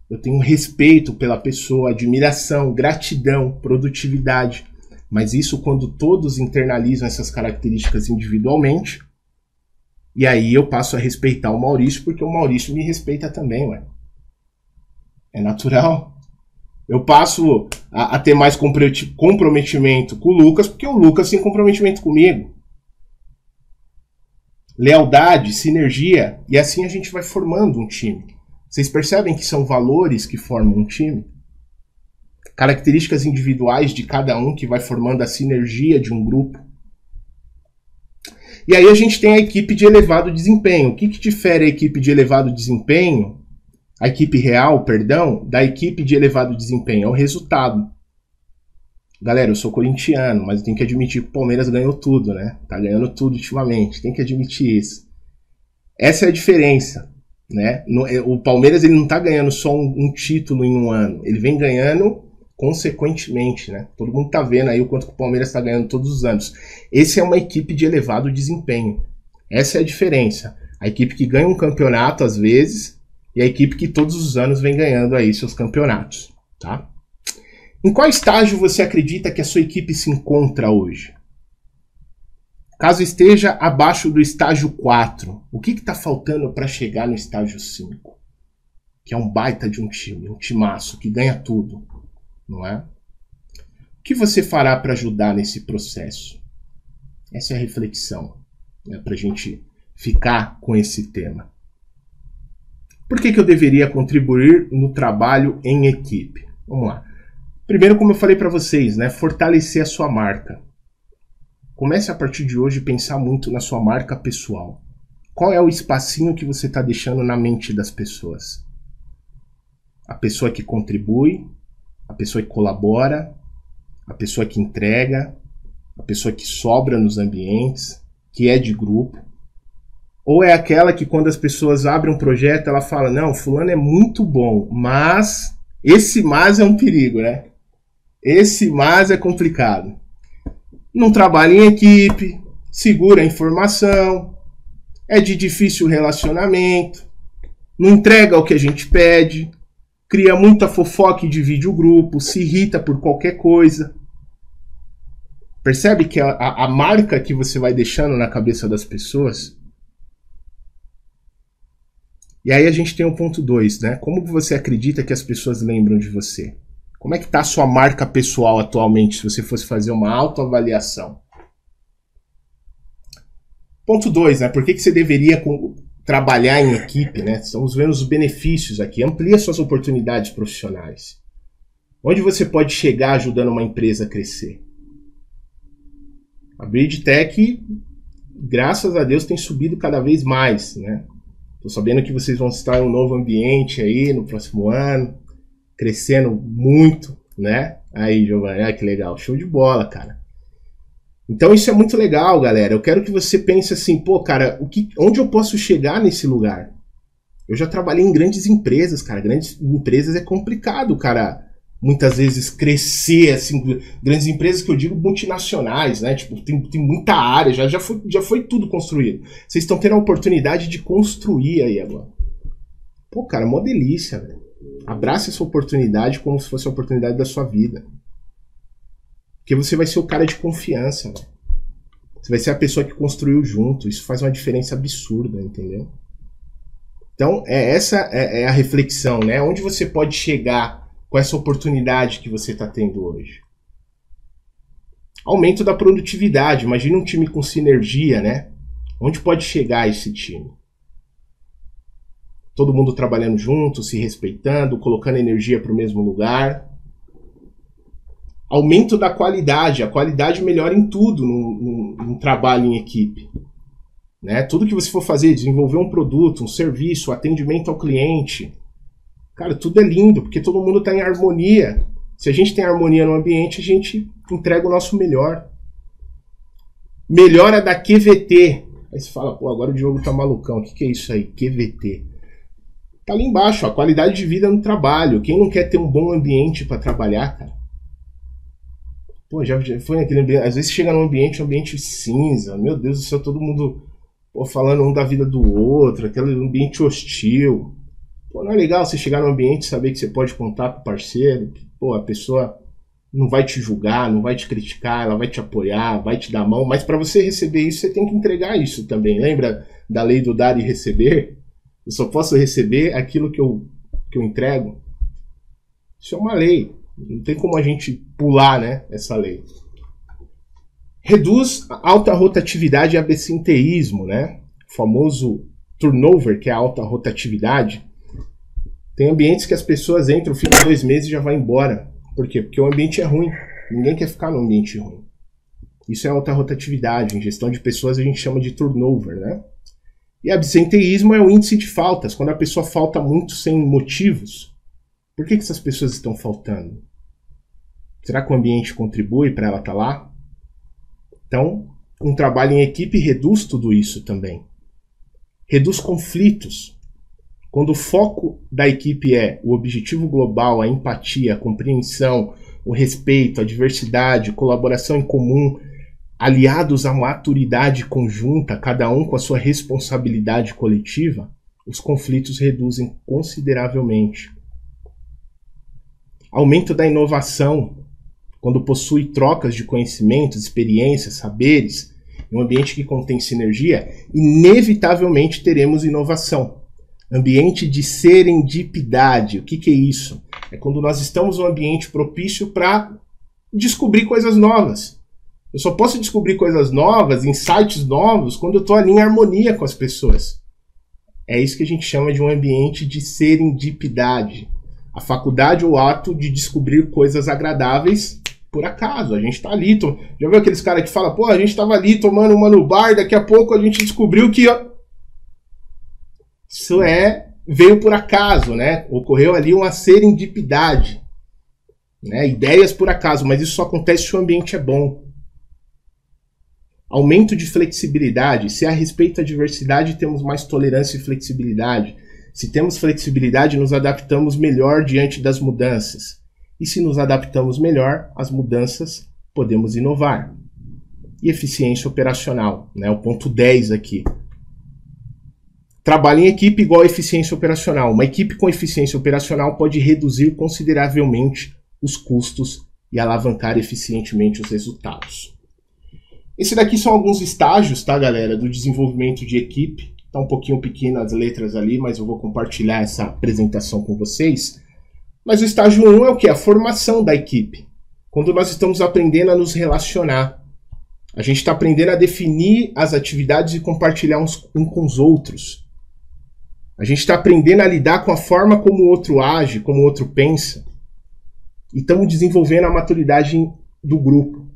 Eu tenho respeito pela pessoa, admiração, gratidão, produtividade. Mas isso quando todos internalizam essas características individualmente. E aí eu passo a respeitar o Maurício, porque o Maurício me respeita também, ué. É natural. Eu passo a ter mais comprometimento com o Lucas, porque o Lucas tem comprometimento comigo. Lealdade, sinergia, e assim a gente vai formando um time. Vocês percebem que são valores que formam um time? Características individuais de cada um que vai formando a sinergia de um grupo. E aí a gente tem a equipe de elevado desempenho. O que difere a equipe de elevado desempenho, a equipe real, perdão, da equipe de elevado desempenho? É o resultado. Galera, eu sou corintiano, mas eu tenho que admitir que o Palmeiras ganhou tudo, né? Tá ganhando tudo ultimamente, tem que admitir isso. Essa é a diferença, né? O Palmeiras ele não tá ganhando só um título em um ano, ele vem ganhando consequentemente, né? Todo mundo tá vendo aí o quanto que o Palmeiras tá ganhando todos os anos. Esse é uma equipe de elevado desempenho. Essa é a diferença. A equipe que ganha um campeonato às vezes e a equipe que todos os anos vem ganhando aí seus campeonatos, tá? Em qual estágio você acredita que a sua equipe se encontra hoje? Caso esteja abaixo do estágio 4, o que está faltando para chegar no estágio 5? Que é um baita de um time, um timaço que ganha tudo, não é? O que você fará para ajudar nesse processo? Essa é a reflexão, né, para a gente ficar com esse tema. Por que eu deveria contribuir no trabalho em equipe? Vamos lá. Primeiro, como eu falei para vocês, né, fortalecer a sua marca. Comece a partir de hoje a pensar muito na sua marca pessoal. Qual é o espacinho que você está deixando na mente das pessoas? A pessoa que contribui, a pessoa que colabora, a pessoa que entrega, a pessoa que sobra nos ambientes, que é de grupo. Ou é aquela que quando as pessoas abrem um projeto, ela fala, não, fulano é muito bom, mas esse mas é um perigo, né? Esse mas é complicado. Não trabalha em equipe, segura a informação, é de difícil relacionamento, não entrega o que a gente pede, cria muita fofoca e divide o grupo, se irrita por qualquer coisa. Percebe que a marca que você vai deixando na cabeça das pessoas? E aí a gente tem o ponto 2, né? Como você acredita que as pessoas lembram de você? Como é que está a sua marca pessoal atualmente, se você fosse fazer uma autoavaliação? Ponto 2, né? Por que você deveria trabalhar em equipe, né? Estamos vendo os benefícios aqui. Amplia suas oportunidades profissionais. Onde você pode chegar ajudando uma empresa a crescer? A BridgeTech, graças a Deus, tem subido cada vez mais, né? Tô sabendo que vocês vão estar em um novo ambiente aí no próximo ano, crescendo muito, né? Aí, Giovanni, olha que legal, show de bola, cara. Então isso é muito legal, galera. Eu quero que você pense assim, pô, cara, onde eu posso chegar nesse lugar? Eu já trabalhei em grandes empresas, cara. Grandes empresas é complicado, cara. Muitas vezes crescer, assim, grandes empresas que eu digo multinacionais, né? Tipo, tem muita área, já foi tudo construído. Vocês estão tendo a oportunidade de construir aí agora. Pô, cara, mó delícia, velho. Abrace essa oportunidade como se fosse a oportunidade da sua vida. Porque você vai ser o cara de confiança, velho. Você vai ser a pessoa que construiu junto. Isso faz uma diferença absurda, entendeu? Então, essa é a reflexão, né? Onde você pode chegar com essa oportunidade que você está tendo hoje? Aumento da produtividade. Imagina um time com sinergia, né? Onde pode chegar esse time? Todo mundo trabalhando junto, se respeitando, colocando energia para o mesmo lugar. Aumento da qualidade. A qualidade melhora em tudo num trabalho em equipe. Né? Tudo que você for fazer, desenvolver um produto, um serviço, atendimento ao cliente, cara, tudo é lindo, porque todo mundo está em harmonia. Se a gente tem harmonia no ambiente, a gente entrega o nosso melhor. Melhora da QVT. Aí você fala, pô, agora o Diogo tá malucão. O que é isso aí? QVT. Tá ali embaixo, ó, qualidade de vida no trabalho. Quem não quer ter um bom ambiente para trabalhar, cara? Pô, já foi naquele ambiente. Às vezes chega num ambiente, um ambiente cinza. Meu Deus do céu, todo mundo falando um da vida do outro, aquele ambiente hostil. Pô, não é legal você chegar num ambiente e saber que você pode contar com o parceiro, que, pô, a pessoa não vai te julgar, não vai te criticar, ela vai te apoiar, vai te dar a mão, mas para você receber isso, você tem que entregar isso também. Lembra da lei do dar e receber? Eu só posso receber aquilo que eu entrego. Isso é uma lei. Não tem como a gente pular, né, essa lei. Reduz a alta rotatividade e absenteísmo, né? O famoso turnover, que é a alta rotatividade. Tem ambientes que as pessoas entram, ficam 2 meses e já vai embora. Por quê? Porque o ambiente é ruim. Ninguém quer ficar num ambiente ruim. Isso é alta rotatividade. Em gestão de pessoas a gente chama de turnover, né? E absenteísmo é o índice de faltas. Quando a pessoa falta muito sem motivos. Por que essas pessoas estão faltando? Será que o ambiente contribui para ela estar lá? Então, um trabalho em equipe reduz tudo isso também. Reduz conflitos. Quando o foco da equipe é o objetivo global, a empatia, a compreensão, o respeito, a diversidade, colaboração em comum, aliados à maturidade conjunta, cada um com a sua responsabilidade coletiva, os conflitos reduzem consideravelmente. Aumento da inovação. Quando possui trocas de conhecimentos, experiências, saberes, em um ambiente que contém sinergia, inevitavelmente teremos inovação. Ambiente de serendipidade. O que é isso? É quando nós estamos num ambiente propício para descobrir coisas novas. Eu só posso descobrir coisas novas, insights novos, quando eu estou ali em harmonia com as pessoas. É isso que a gente chama de um ambiente de serendipidade. A faculdade ou ato de descobrir coisas agradáveis por acaso. A gente está ali. Já viu aqueles caras que falam, pô, a gente estava ali tomando uma no bar, daqui a pouco a gente descobriu que... Isso veio por acaso, né? Ocorreu ali uma serendipidade. Né? Ideias por acaso, mas isso só acontece se o ambiente é bom. Aumento de flexibilidade. Se a respeito à diversidade, temos mais tolerância e flexibilidade. Se temos flexibilidade, nos adaptamos melhor diante das mudanças. E se nos adaptamos melhor às mudanças, podemos inovar. E eficiência operacional, né? O ponto 10 aqui. Trabalho em equipe igual a eficiência operacional. Uma equipe com eficiência operacional pode reduzir consideravelmente os custos e alavancar eficientemente os resultados. Esse daqui são alguns estágios, tá, galera, do desenvolvimento de equipe. Tá um pouquinho pequeno as letras ali, mas eu vou compartilhar essa apresentação com vocês. Mas o estágio 1 é o quê? A formação da equipe. Quando nós estamos aprendendo a nos relacionar. A gente está aprendendo a definir as atividades e compartilhar uns com os outros. A gente está aprendendo a lidar com a forma como o outro age, como o outro pensa. E estamos desenvolvendo a maturidade do grupo.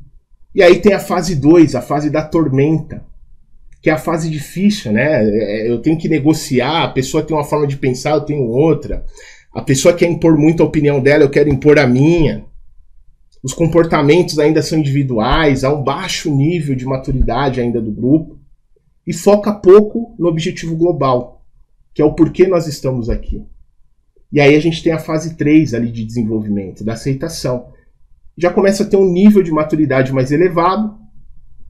E aí tem a fase 2, a fase da tormenta, que é a fase difícil, né? Eu tenho que negociar, a pessoa tem uma forma de pensar, eu tenho outra. A pessoa quer impor muito a opinião dela, eu quero impor a minha. Os comportamentos ainda são individuais, há um baixo nível de maturidade ainda do grupo. E foca pouco no objetivo global, que é o porquê nós estamos aqui. E aí a gente tem a fase 3 ali de desenvolvimento, da aceitação. Já começa a ter um nível de maturidade mais elevado,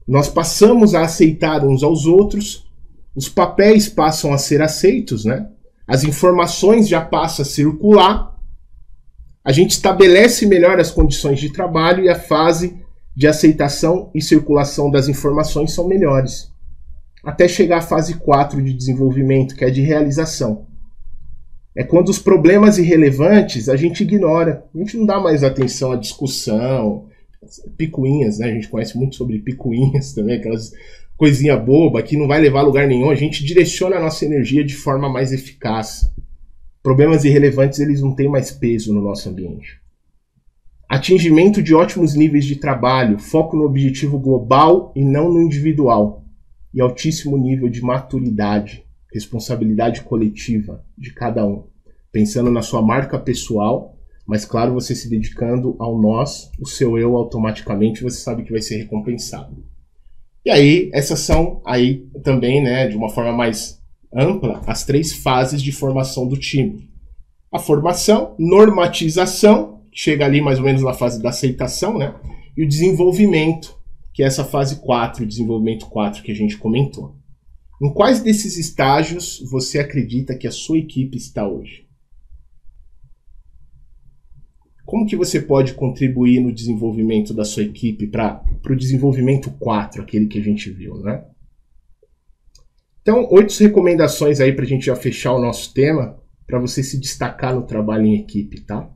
nós passamos a aceitar uns aos outros, os papéis passam a ser aceitos, né? As informações já passam a circular, a gente estabelece melhor as condições de trabalho e a fase de aceitação e circulação das informações são melhores. Até chegar à fase 4 de desenvolvimento, que é de realização. É quando os problemas irrelevantes a gente ignora. A gente não dá mais atenção à discussão, picuinhas, né? A gente conhece muito sobre picuinhas também, aquelas coisinhas bobas que não vai levar a lugar nenhum. A gente direciona a nossa energia de forma mais eficaz. Problemas irrelevantes, eles não têm mais peso no nosso ambiente. Atingimento de ótimos níveis de trabalho, foco no objetivo global e não no individual. E altíssimo nível de maturidade. Responsabilidade coletiva de cada um, pensando na sua marca pessoal, mas claro, você se dedicando ao nós, o seu eu automaticamente, você sabe que vai ser recompensado. E aí, essas são aí também, né, de uma forma mais ampla, as 3 fases de formação do time. A formação, normatização, chega ali mais ou menos na fase da aceitação, né, e o desenvolvimento, que é essa fase 4, o desenvolvimento 4 que a gente comentou. Em quais desses estágios você acredita que a sua equipe está hoje? Como que você pode contribuir no desenvolvimento da sua equipe para o desenvolvimento 4, aquele que a gente viu, né? Então, 8 recomendações aí para a gente já fechar o nosso tema, para você se destacar no trabalho em equipe, tá?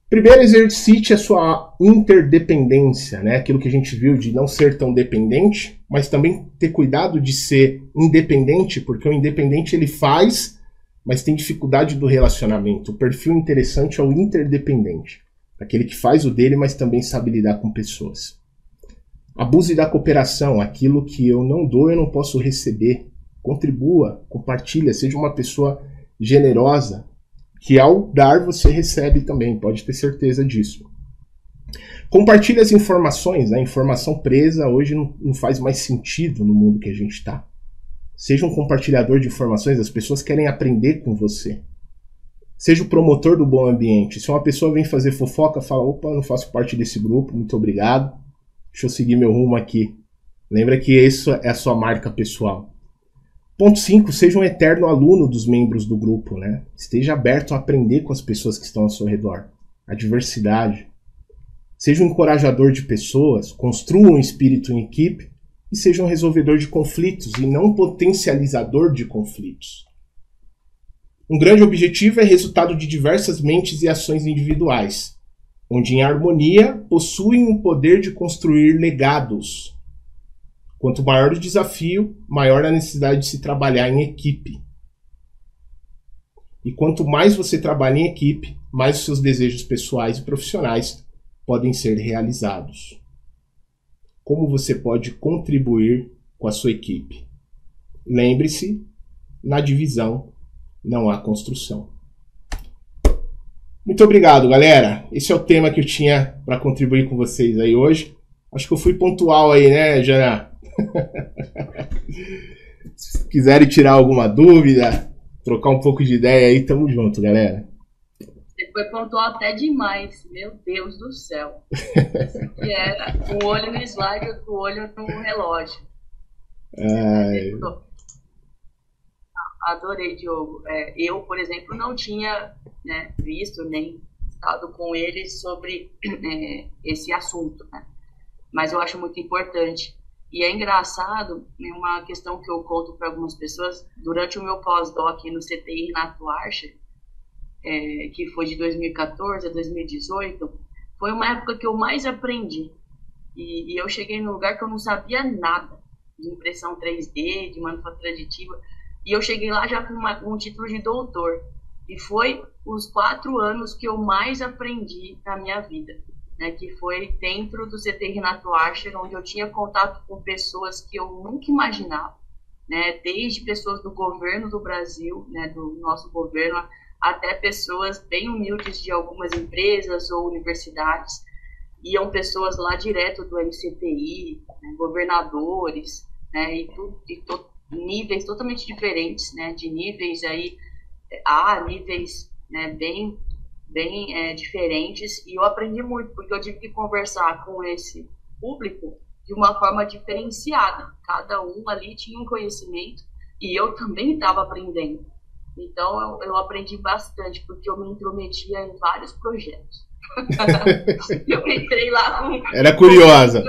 Primeiro, exercite a sua interdependência, né? Aquilo que a gente viu de não ser tão dependente, mas também ter cuidado de ser independente, porque o independente ele faz, mas tem dificuldade do relacionamento. O perfil interessante é o interdependente, aquele que faz o dele, mas também sabe lidar com pessoas. Abuse da cooperação, aquilo que eu não dou, eu não posso receber. Contribua, compartilha, seja uma pessoa generosa, que ao dar você recebe também, pode ter certeza disso. Compartilhe as informações, né? A informação presa hoje não faz mais sentido no mundo que a gente está. Seja um compartilhador de informações, as pessoas querem aprender com você. Seja o promotor do bom ambiente. Se uma pessoa vem fazer fofoca, fala, opa, eu não faço parte desse grupo, muito obrigado, deixa eu seguir meu rumo aqui. Lembra que isso é a sua marca pessoal. Ponto 5, seja um eterno aluno dos membros do grupo, né? Esteja aberto a aprender com as pessoas que estão ao seu redor. A diversidade. Seja um encorajador de pessoas, construa um espírito em equipe e seja um resolvedor de conflitos e não um potencializador de conflitos. Um grande objetivo é resultado de diversas mentes e ações individuais, onde em harmonia possuem o poder de construir legados. Quanto maior o desafio, maior a necessidade de se trabalhar em equipe. E quanto mais você trabalha em equipe, mais os seus desejos pessoais e profissionais podem ser realizados. Como você pode contribuir com a sua equipe? Lembre-se, na divisão não há construção. Muito obrigado, galera. Esse é o tema que eu tinha para contribuir com vocês aí hoje. Acho que eu fui pontual aí, né, Jana? Se quiserem tirar alguma dúvida, trocar um pouco de ideia aí, tamo junto, galera. Você foi pontual até demais, meu Deus do céu. Assim que era um olho no slide e outro olho no relógio. Adorei, Diogo. Eu, por exemplo, não tinha, né, visto nem estado com ele sobre esse assunto, né? Mas eu acho muito importante. E é engraçado, né, uma questão que eu conto para algumas pessoas, durante o meu pós-doc no CTI Renato Archer, que foi de 2014 a 2018, foi uma época que eu mais aprendi. E eu cheguei num lugar que eu não sabia nada de impressão 3D, de manufatura aditiva, e eu cheguei lá já com um título de doutor. E foi os 4 anos que eu mais aprendi na minha vida, né, que foi dentro do CTI Renato Archer, onde eu tinha contato com pessoas que eu nunca imaginava, né, desde pessoas do governo do Brasil, né, do nosso governo, até pessoas bem humildes de algumas empresas ou universidades. Iam pessoas lá direto do MCTI, né, governadores, né, níveis totalmente diferentes, né, de níveis aí a níveis, né, bem diferentes, e eu aprendi muito, porque eu tive que conversar com esse público de uma forma diferenciada. Cada um ali tinha um conhecimento e eu também estava aprendendo. Então eu aprendi bastante, porque eu me intrometia em vários projetos. Eu entrei lá com... Era curiosa.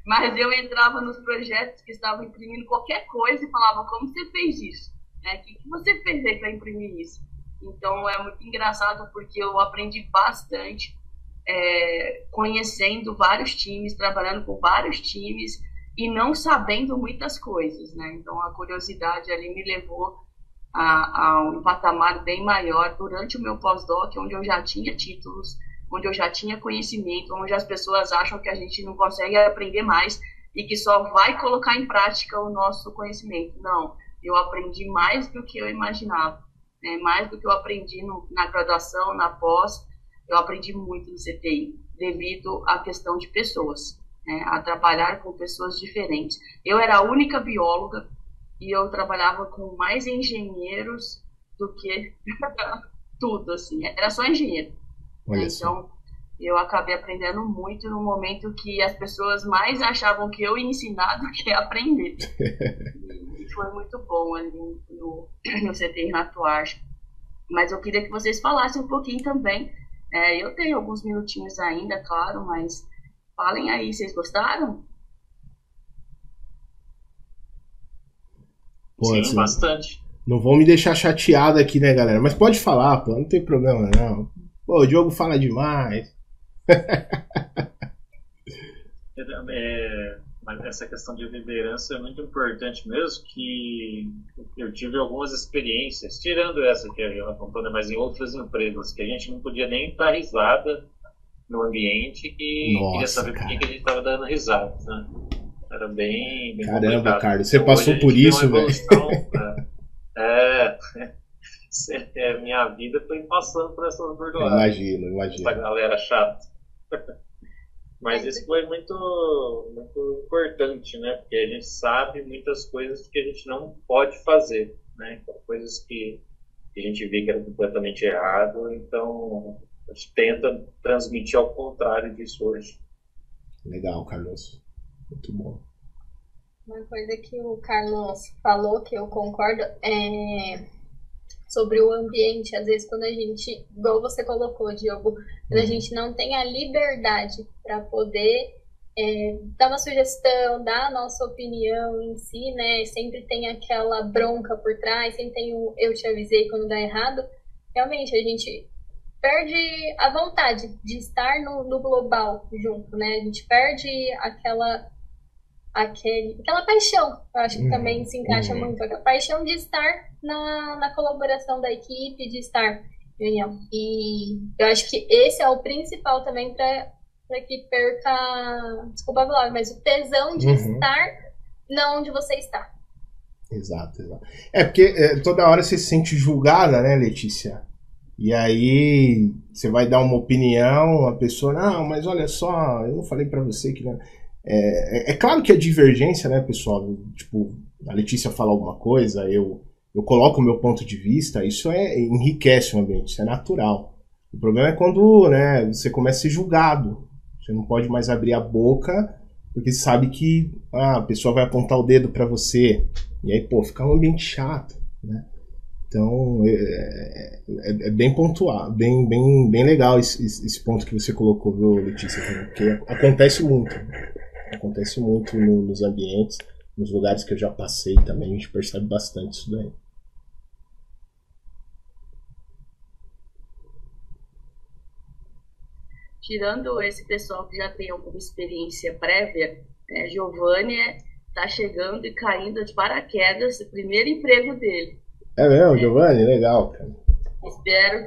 Mas eu entrava nos projetos que estavam imprimindo qualquer coisa e falava, como você fez isso? O que você fez aí para imprimir isso? Então é muito engraçado, porque eu aprendi bastante conhecendo vários times, trabalhando com vários times e não sabendo muitas coisas, né? Então a curiosidade ali me levou a um patamar bem maior durante o meu pós-doc, onde eu já tinha títulos, onde eu já tinha conhecimento, onde as pessoas acham que a gente não consegue aprender mais e que só vai colocar em prática o nosso conhecimento. Não, eu aprendi mais do que eu imaginava, né? Mais do que eu aprendi na graduação, na pós, eu aprendi muito no CTI, devido à questão de pessoas, né? A trabalhar com pessoas diferentes. Eu era a única bióloga e eu trabalhava com mais engenheiros do que tudo, assim, era só engenheiro. Então, eu acabei aprendendo muito no momento que as pessoas mais achavam que eu ia ensinar do que aprender. E foi muito bom ali no CTI Renato Archer. Mas eu queria que vocês falassem um pouquinho também. Eu tenho alguns minutinhos ainda, claro, mas falem aí, vocês gostaram? Pô, sim, assim, bastante. Não vão me deixar chateado aqui, né, galera? Mas pode falar, pô, não tem problema, não. Pô, o Diogo fala demais. Mas essa questão de liderança é muito importante mesmo, que eu tive algumas experiências, tirando essa que ela contou, né, mas em outras empresas, que a gente não podia nem dar risada no ambiente e queria saber por que a gente estava dando risada, né? Era bem caramba, complicado. Carlos, você passou por isso, velho? Minha vida foi passando por essas bordoadas. Imagino. Essa galera chata. Mas isso foi muito, muito importante, né? Porque a gente sabe muitas coisas que a gente não pode fazer, né? Então, coisas que a gente vê que era completamente errado, então a gente tenta transmitir ao contrário disso hoje. Legal, Carlos. Muito bom. Uma coisa que o Carlos falou, que eu concordo, é sobre o ambiente. Às vezes, quando a gente, igual você colocou, Diogo, quando a gente não tem a liberdade para poder dar uma sugestão, dar a nossa opinião em si, né? Sempre tem aquela bronca por trás, sempre tem o eu te avisei quando dá errado. Realmente, a gente perde a vontade de estar no global junto, né? A gente perde aquela paixão, eu acho que também se encaixa muito, a paixão de estar na colaboração da equipe, de estar em união. E eu acho que esse é o principal também para que perca, desculpa a palavra, mas o tesão de estar não onde você está. Exato. Porque toda hora você se sente julgada, né, Letícia? E aí você vai dar uma opinião, a pessoa, não, mas olha só, eu não falei pra você que... Não... É claro que a divergência, né, pessoal? Tipo, a Letícia fala alguma coisa, eu coloco o meu ponto de vista, isso enriquece o ambiente, isso é natural. O problema é quando, né, você começa a ser julgado. Você não pode mais abrir a boca, porque sabe que a pessoa vai apontar o dedo pra você. E aí, pô, fica um ambiente chato, né? Então, é bem pontual, bem legal esse ponto que você colocou, viu, Letícia? Porque acontece muito. Acontece muito nos ambientes, nos lugares que eu já passei também, a gente percebe bastante isso daí. Tirando esse pessoal que já tem alguma experiência prévia, Giovanni está chegando e caindo de paraquedas, o primeiro emprego dele. É mesmo, Giovanni? Legal, cara.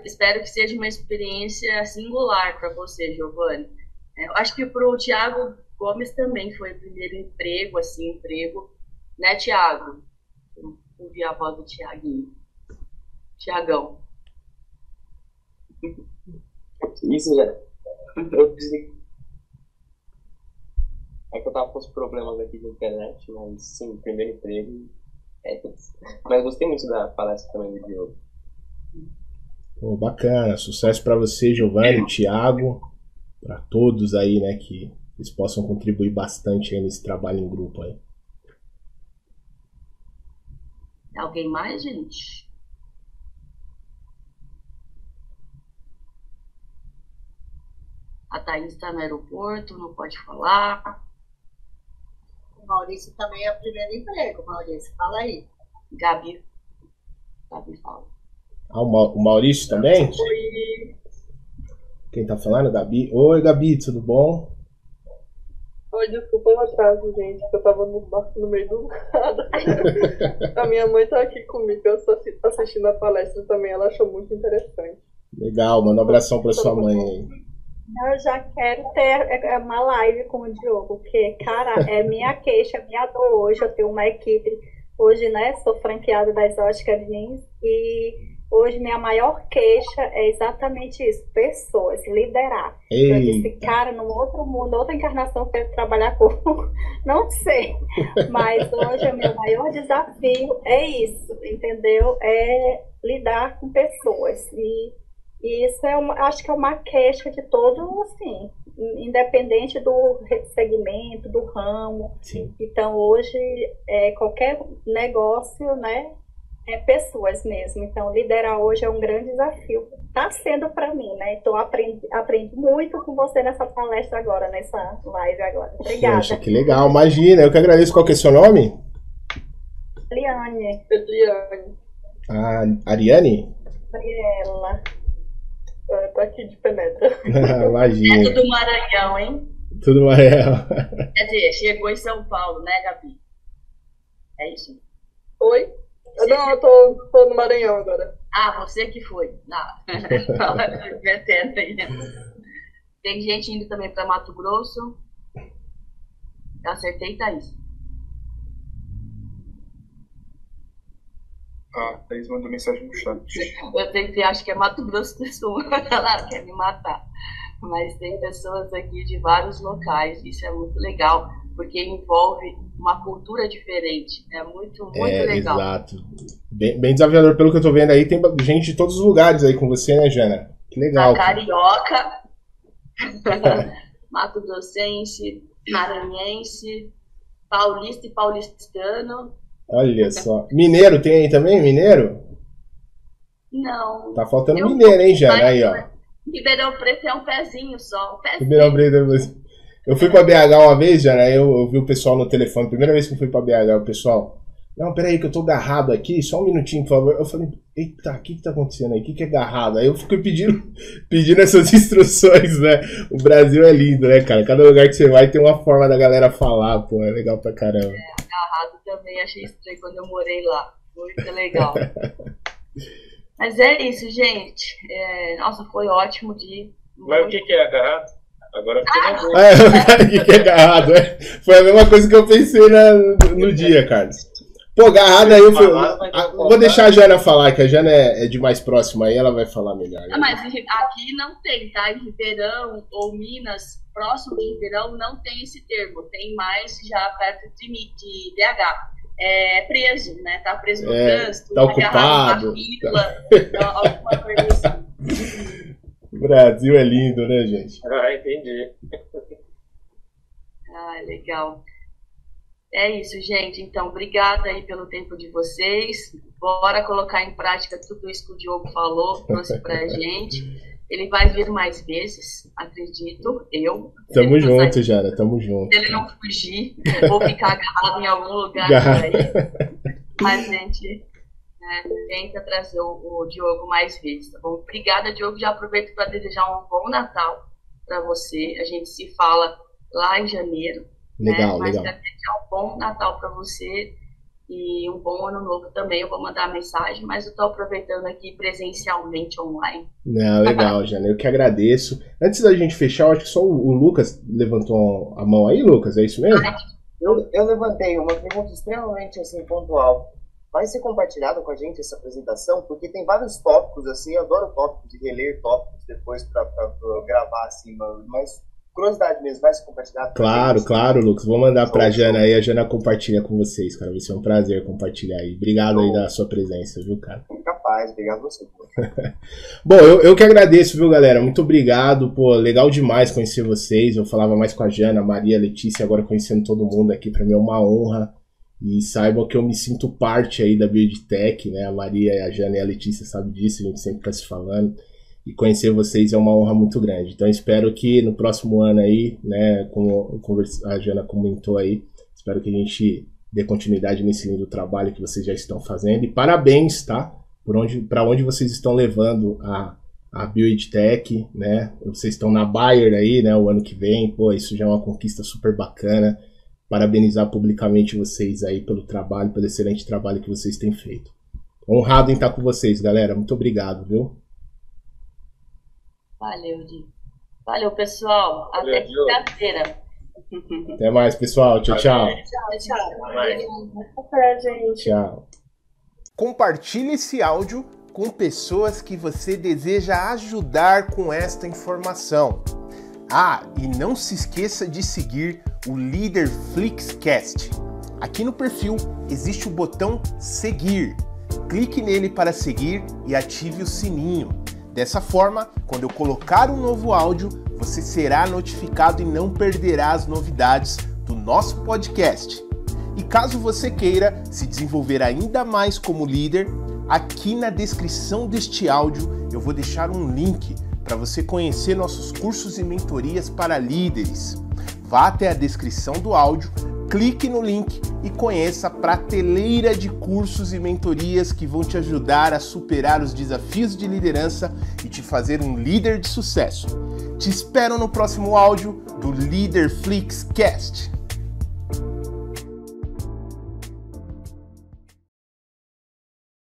Espero que seja uma experiência singular para você, Giovanni. Eu acho que para o Thiago Gomes também foi o primeiro emprego, né, Thiago? Eu ouvi a voz do Thiaguinho. Thiagão. Isso, já. Eu desliguei. É que eu tava com os problemas aqui de internet, mas sim, primeiro emprego. Mas gostei muito da palestra também do Diogo. Pô, bacana, sucesso para você, Giovanni, Thiago, para todos aí, né, que eles possam contribuir bastante aí nesse trabalho em grupo aí. Alguém mais, gente? A Thaís está no aeroporto, não pode falar. O Maurício também é o primeiro emprego, Maurício, fala aí. Gabi fala. Ah, o Maurício também? Oi. Quem tá falando? Gabi. Oi, Gabi, tudo bom? Oi, desculpa o atraso, gente, que eu tava no meio do nada. A minha mãe tá aqui comigo, eu estou assistindo a palestra também, ela achou muito interessante. Legal, manda um abração pra sua mãe aí. Eu já quero ter uma live com o Diogo, porque, cara, é minha queixa, minha dor hoje. Eu tenho uma equipe, hoje, né, sou franqueada da Exótica Jeans, e hoje minha maior queixa é exatamente isso, pessoas, liderar. Eita. Eu disse, cara, num outro mundo, outra encarnação, eu quero trabalhar com, não sei, mas hoje o meu maior desafio é isso, entendeu? É lidar com pessoas, e isso acho que é uma queixa de todo, assim, independente do segmento, do ramo. Sim. Então, hoje, qualquer negócio, né, é pessoas mesmo. Então, liderar hoje é um grande desafio. Está sendo para mim, né? Então, aprendi muito com você nessa palestra agora, nessa live agora. Obrigada. Poxa, que legal. Imagina, eu que agradeço. Qual que é o seu nome? Eliane. Ah, Ariane? Gabriela. Tô aqui de penetra. Imagina. É tudo Maranhão, hein? Tudo Maranhão. Quer dizer, chegou em São Paulo, né, Gabi? É isso? Oi? Não, eu tô no Maranhão agora. Ah, você que foi. Invertendo aí. Tem gente indo também para Mato Grosso. Eu acertei, Thaís. Ah, Thaís mandou mensagem no chat. Eu tentei, acho que é Mato Grosso do Sul. Ela quer me matar. Mas tem pessoas aqui de vários locais. Isso é muito legal, porque envolve uma cultura diferente. É muito legal. Exato. Bem desafiador. Pelo que eu tô vendo aí, tem gente de todos os lugares aí com você, né, Jana? Que legal. Carioca, Mato Grossense, Maranhense, paulista e paulistano. Olha só. Mineiro tem aí também? Mineiro? Não. Tá faltando mineiro, hein, Jana? Aí, ó. Ribeirão Preto é um pezinho só. Um pezinho. Ribeirão Preto. Eu fui pra BH uma vez, Jana, eu vi o pessoal no telefone. Primeira vez que eu fui pra BH, o pessoal... Não, peraí que eu tô agarrado aqui, só um minutinho, por favor. Eu falei, eita, o que tá acontecendo aí? O que é agarrado? Aí eu fico pedindo essas instruções, né? O Brasil é lindo, né, cara? Cada lugar que você vai tem uma forma da galera falar, pô, é legal pra caramba. Agarrado também, achei estranho quando eu morei lá. Muito legal. Mas é isso, gente. Nossa, foi ótimo de... Mas o que é agarrado? Agora eu fiquei na dúvida. O que é agarrado? Foi a mesma coisa que eu pensei no dia, Carlos. Pô, agarrado aí eu fui... Vou deixar a Jana falar, que a Jana é de mais próxima aí, ela vai falar melhor. Né? Mas aqui não tem, tá? Em Ribeirão ou Minas, próximo de Ribeirão, não tem esse termo. Tem mais já perto de BH. É preso, né? Tá preso no trânsito, tá ocupado. Na fila, alguma coisa assim. O Brasil é lindo, né, gente? Ah, entendi. Ah, legal. É isso, gente. Então, obrigada aí pelo tempo de vocês. Bora colocar em prática tudo isso que o Diogo falou, trouxe pra gente. Ele vai vir mais vezes, acredito, eu. Tamo junto, Jana, tamo junto. Se ele não fugir, vou ficar agarrado em algum lugar por aí. Mas a gente tenta trazer o Diogo mais vezes, tá bom? Obrigada, Diogo. Já aproveito para desejar um bom Natal para você. A gente se fala lá em janeiro. Legal, Mas legal. quero desejar um bom Natal para você e um bom ano novo também. Eu vou mandar mensagem, mas eu estou aproveitando aqui presencialmente online. Não, legal, Jana. Eu que agradeço. Antes da gente fechar, eu acho que só o Lucas levantou a mão aí, Lucas. É isso mesmo? Eu levantei uma pergunta extremamente assim, pontual. Vai ser compartilhado com a gente essa apresentação? Porque tem vários tópicos, assim, eu adoro tópicos e reler tópicos depois para gravar, assim, mas curiosidade mesmo, vai ser compartilhado? Claro, Lucas. Vou mandar pra Jana aí, a Jana compartilha com vocês, cara. Vai ser um prazer compartilhar aí. Obrigado aí da sua presença, viu, cara? Capaz, obrigado a você. Bom, eu que agradeço, viu, galera? Muito obrigado, pô, legal demais conhecer vocês. Eu falava mais com a Jana, a Maria, a Letícia, agora conhecendo todo mundo aqui, pra mim é uma honra. E saibam que eu me sinto parte aí da BuildTech, né? A Maria, a Jana e a Letícia sabem disso, a gente sempre tá se falando. E conhecer vocês é uma honra muito grande. Então espero que no próximo ano aí, né, como a Jana comentou aí, espero que a gente dê continuidade nesse lindo trabalho que vocês já estão fazendo. E parabéns, tá? Para onde vocês estão levando a BuildTech, né? Vocês estão na Bayer aí, né, o ano que vem. Pô, isso já é uma conquista super bacana. Parabenizar publicamente vocês aí pelo trabalho, pelo excelente trabalho que vocês têm feito. Honrado em estar com vocês, galera. Muito obrigado, viu? Valeu, Di. Valeu, pessoal. Até quinta-feira. Até mais, pessoal. Tchau, tchau. Até, gente. Tchau. Compartilhe esse áudio com pessoas que você deseja ajudar com esta informação. Ah, e não se esqueça de seguir o Líder Flixcast. Aqui no perfil existe o botão seguir. Clique nele para seguir e ative o sininho. Dessa forma, quando eu colocar um novo áudio, você será notificado e não perderá as novidades do nosso podcast. E caso você queira se desenvolver ainda mais como líder, aqui na descrição deste áudio eu vou deixar um link para você conhecer nossos cursos e mentorias para líderes. Vá até a descrição do áudio, clique no link e conheça a prateleira de cursos e mentorias que vão te ajudar a superar os desafios de liderança e te fazer um líder de sucesso. Te espero no próximo áudio do Líder Flixcast.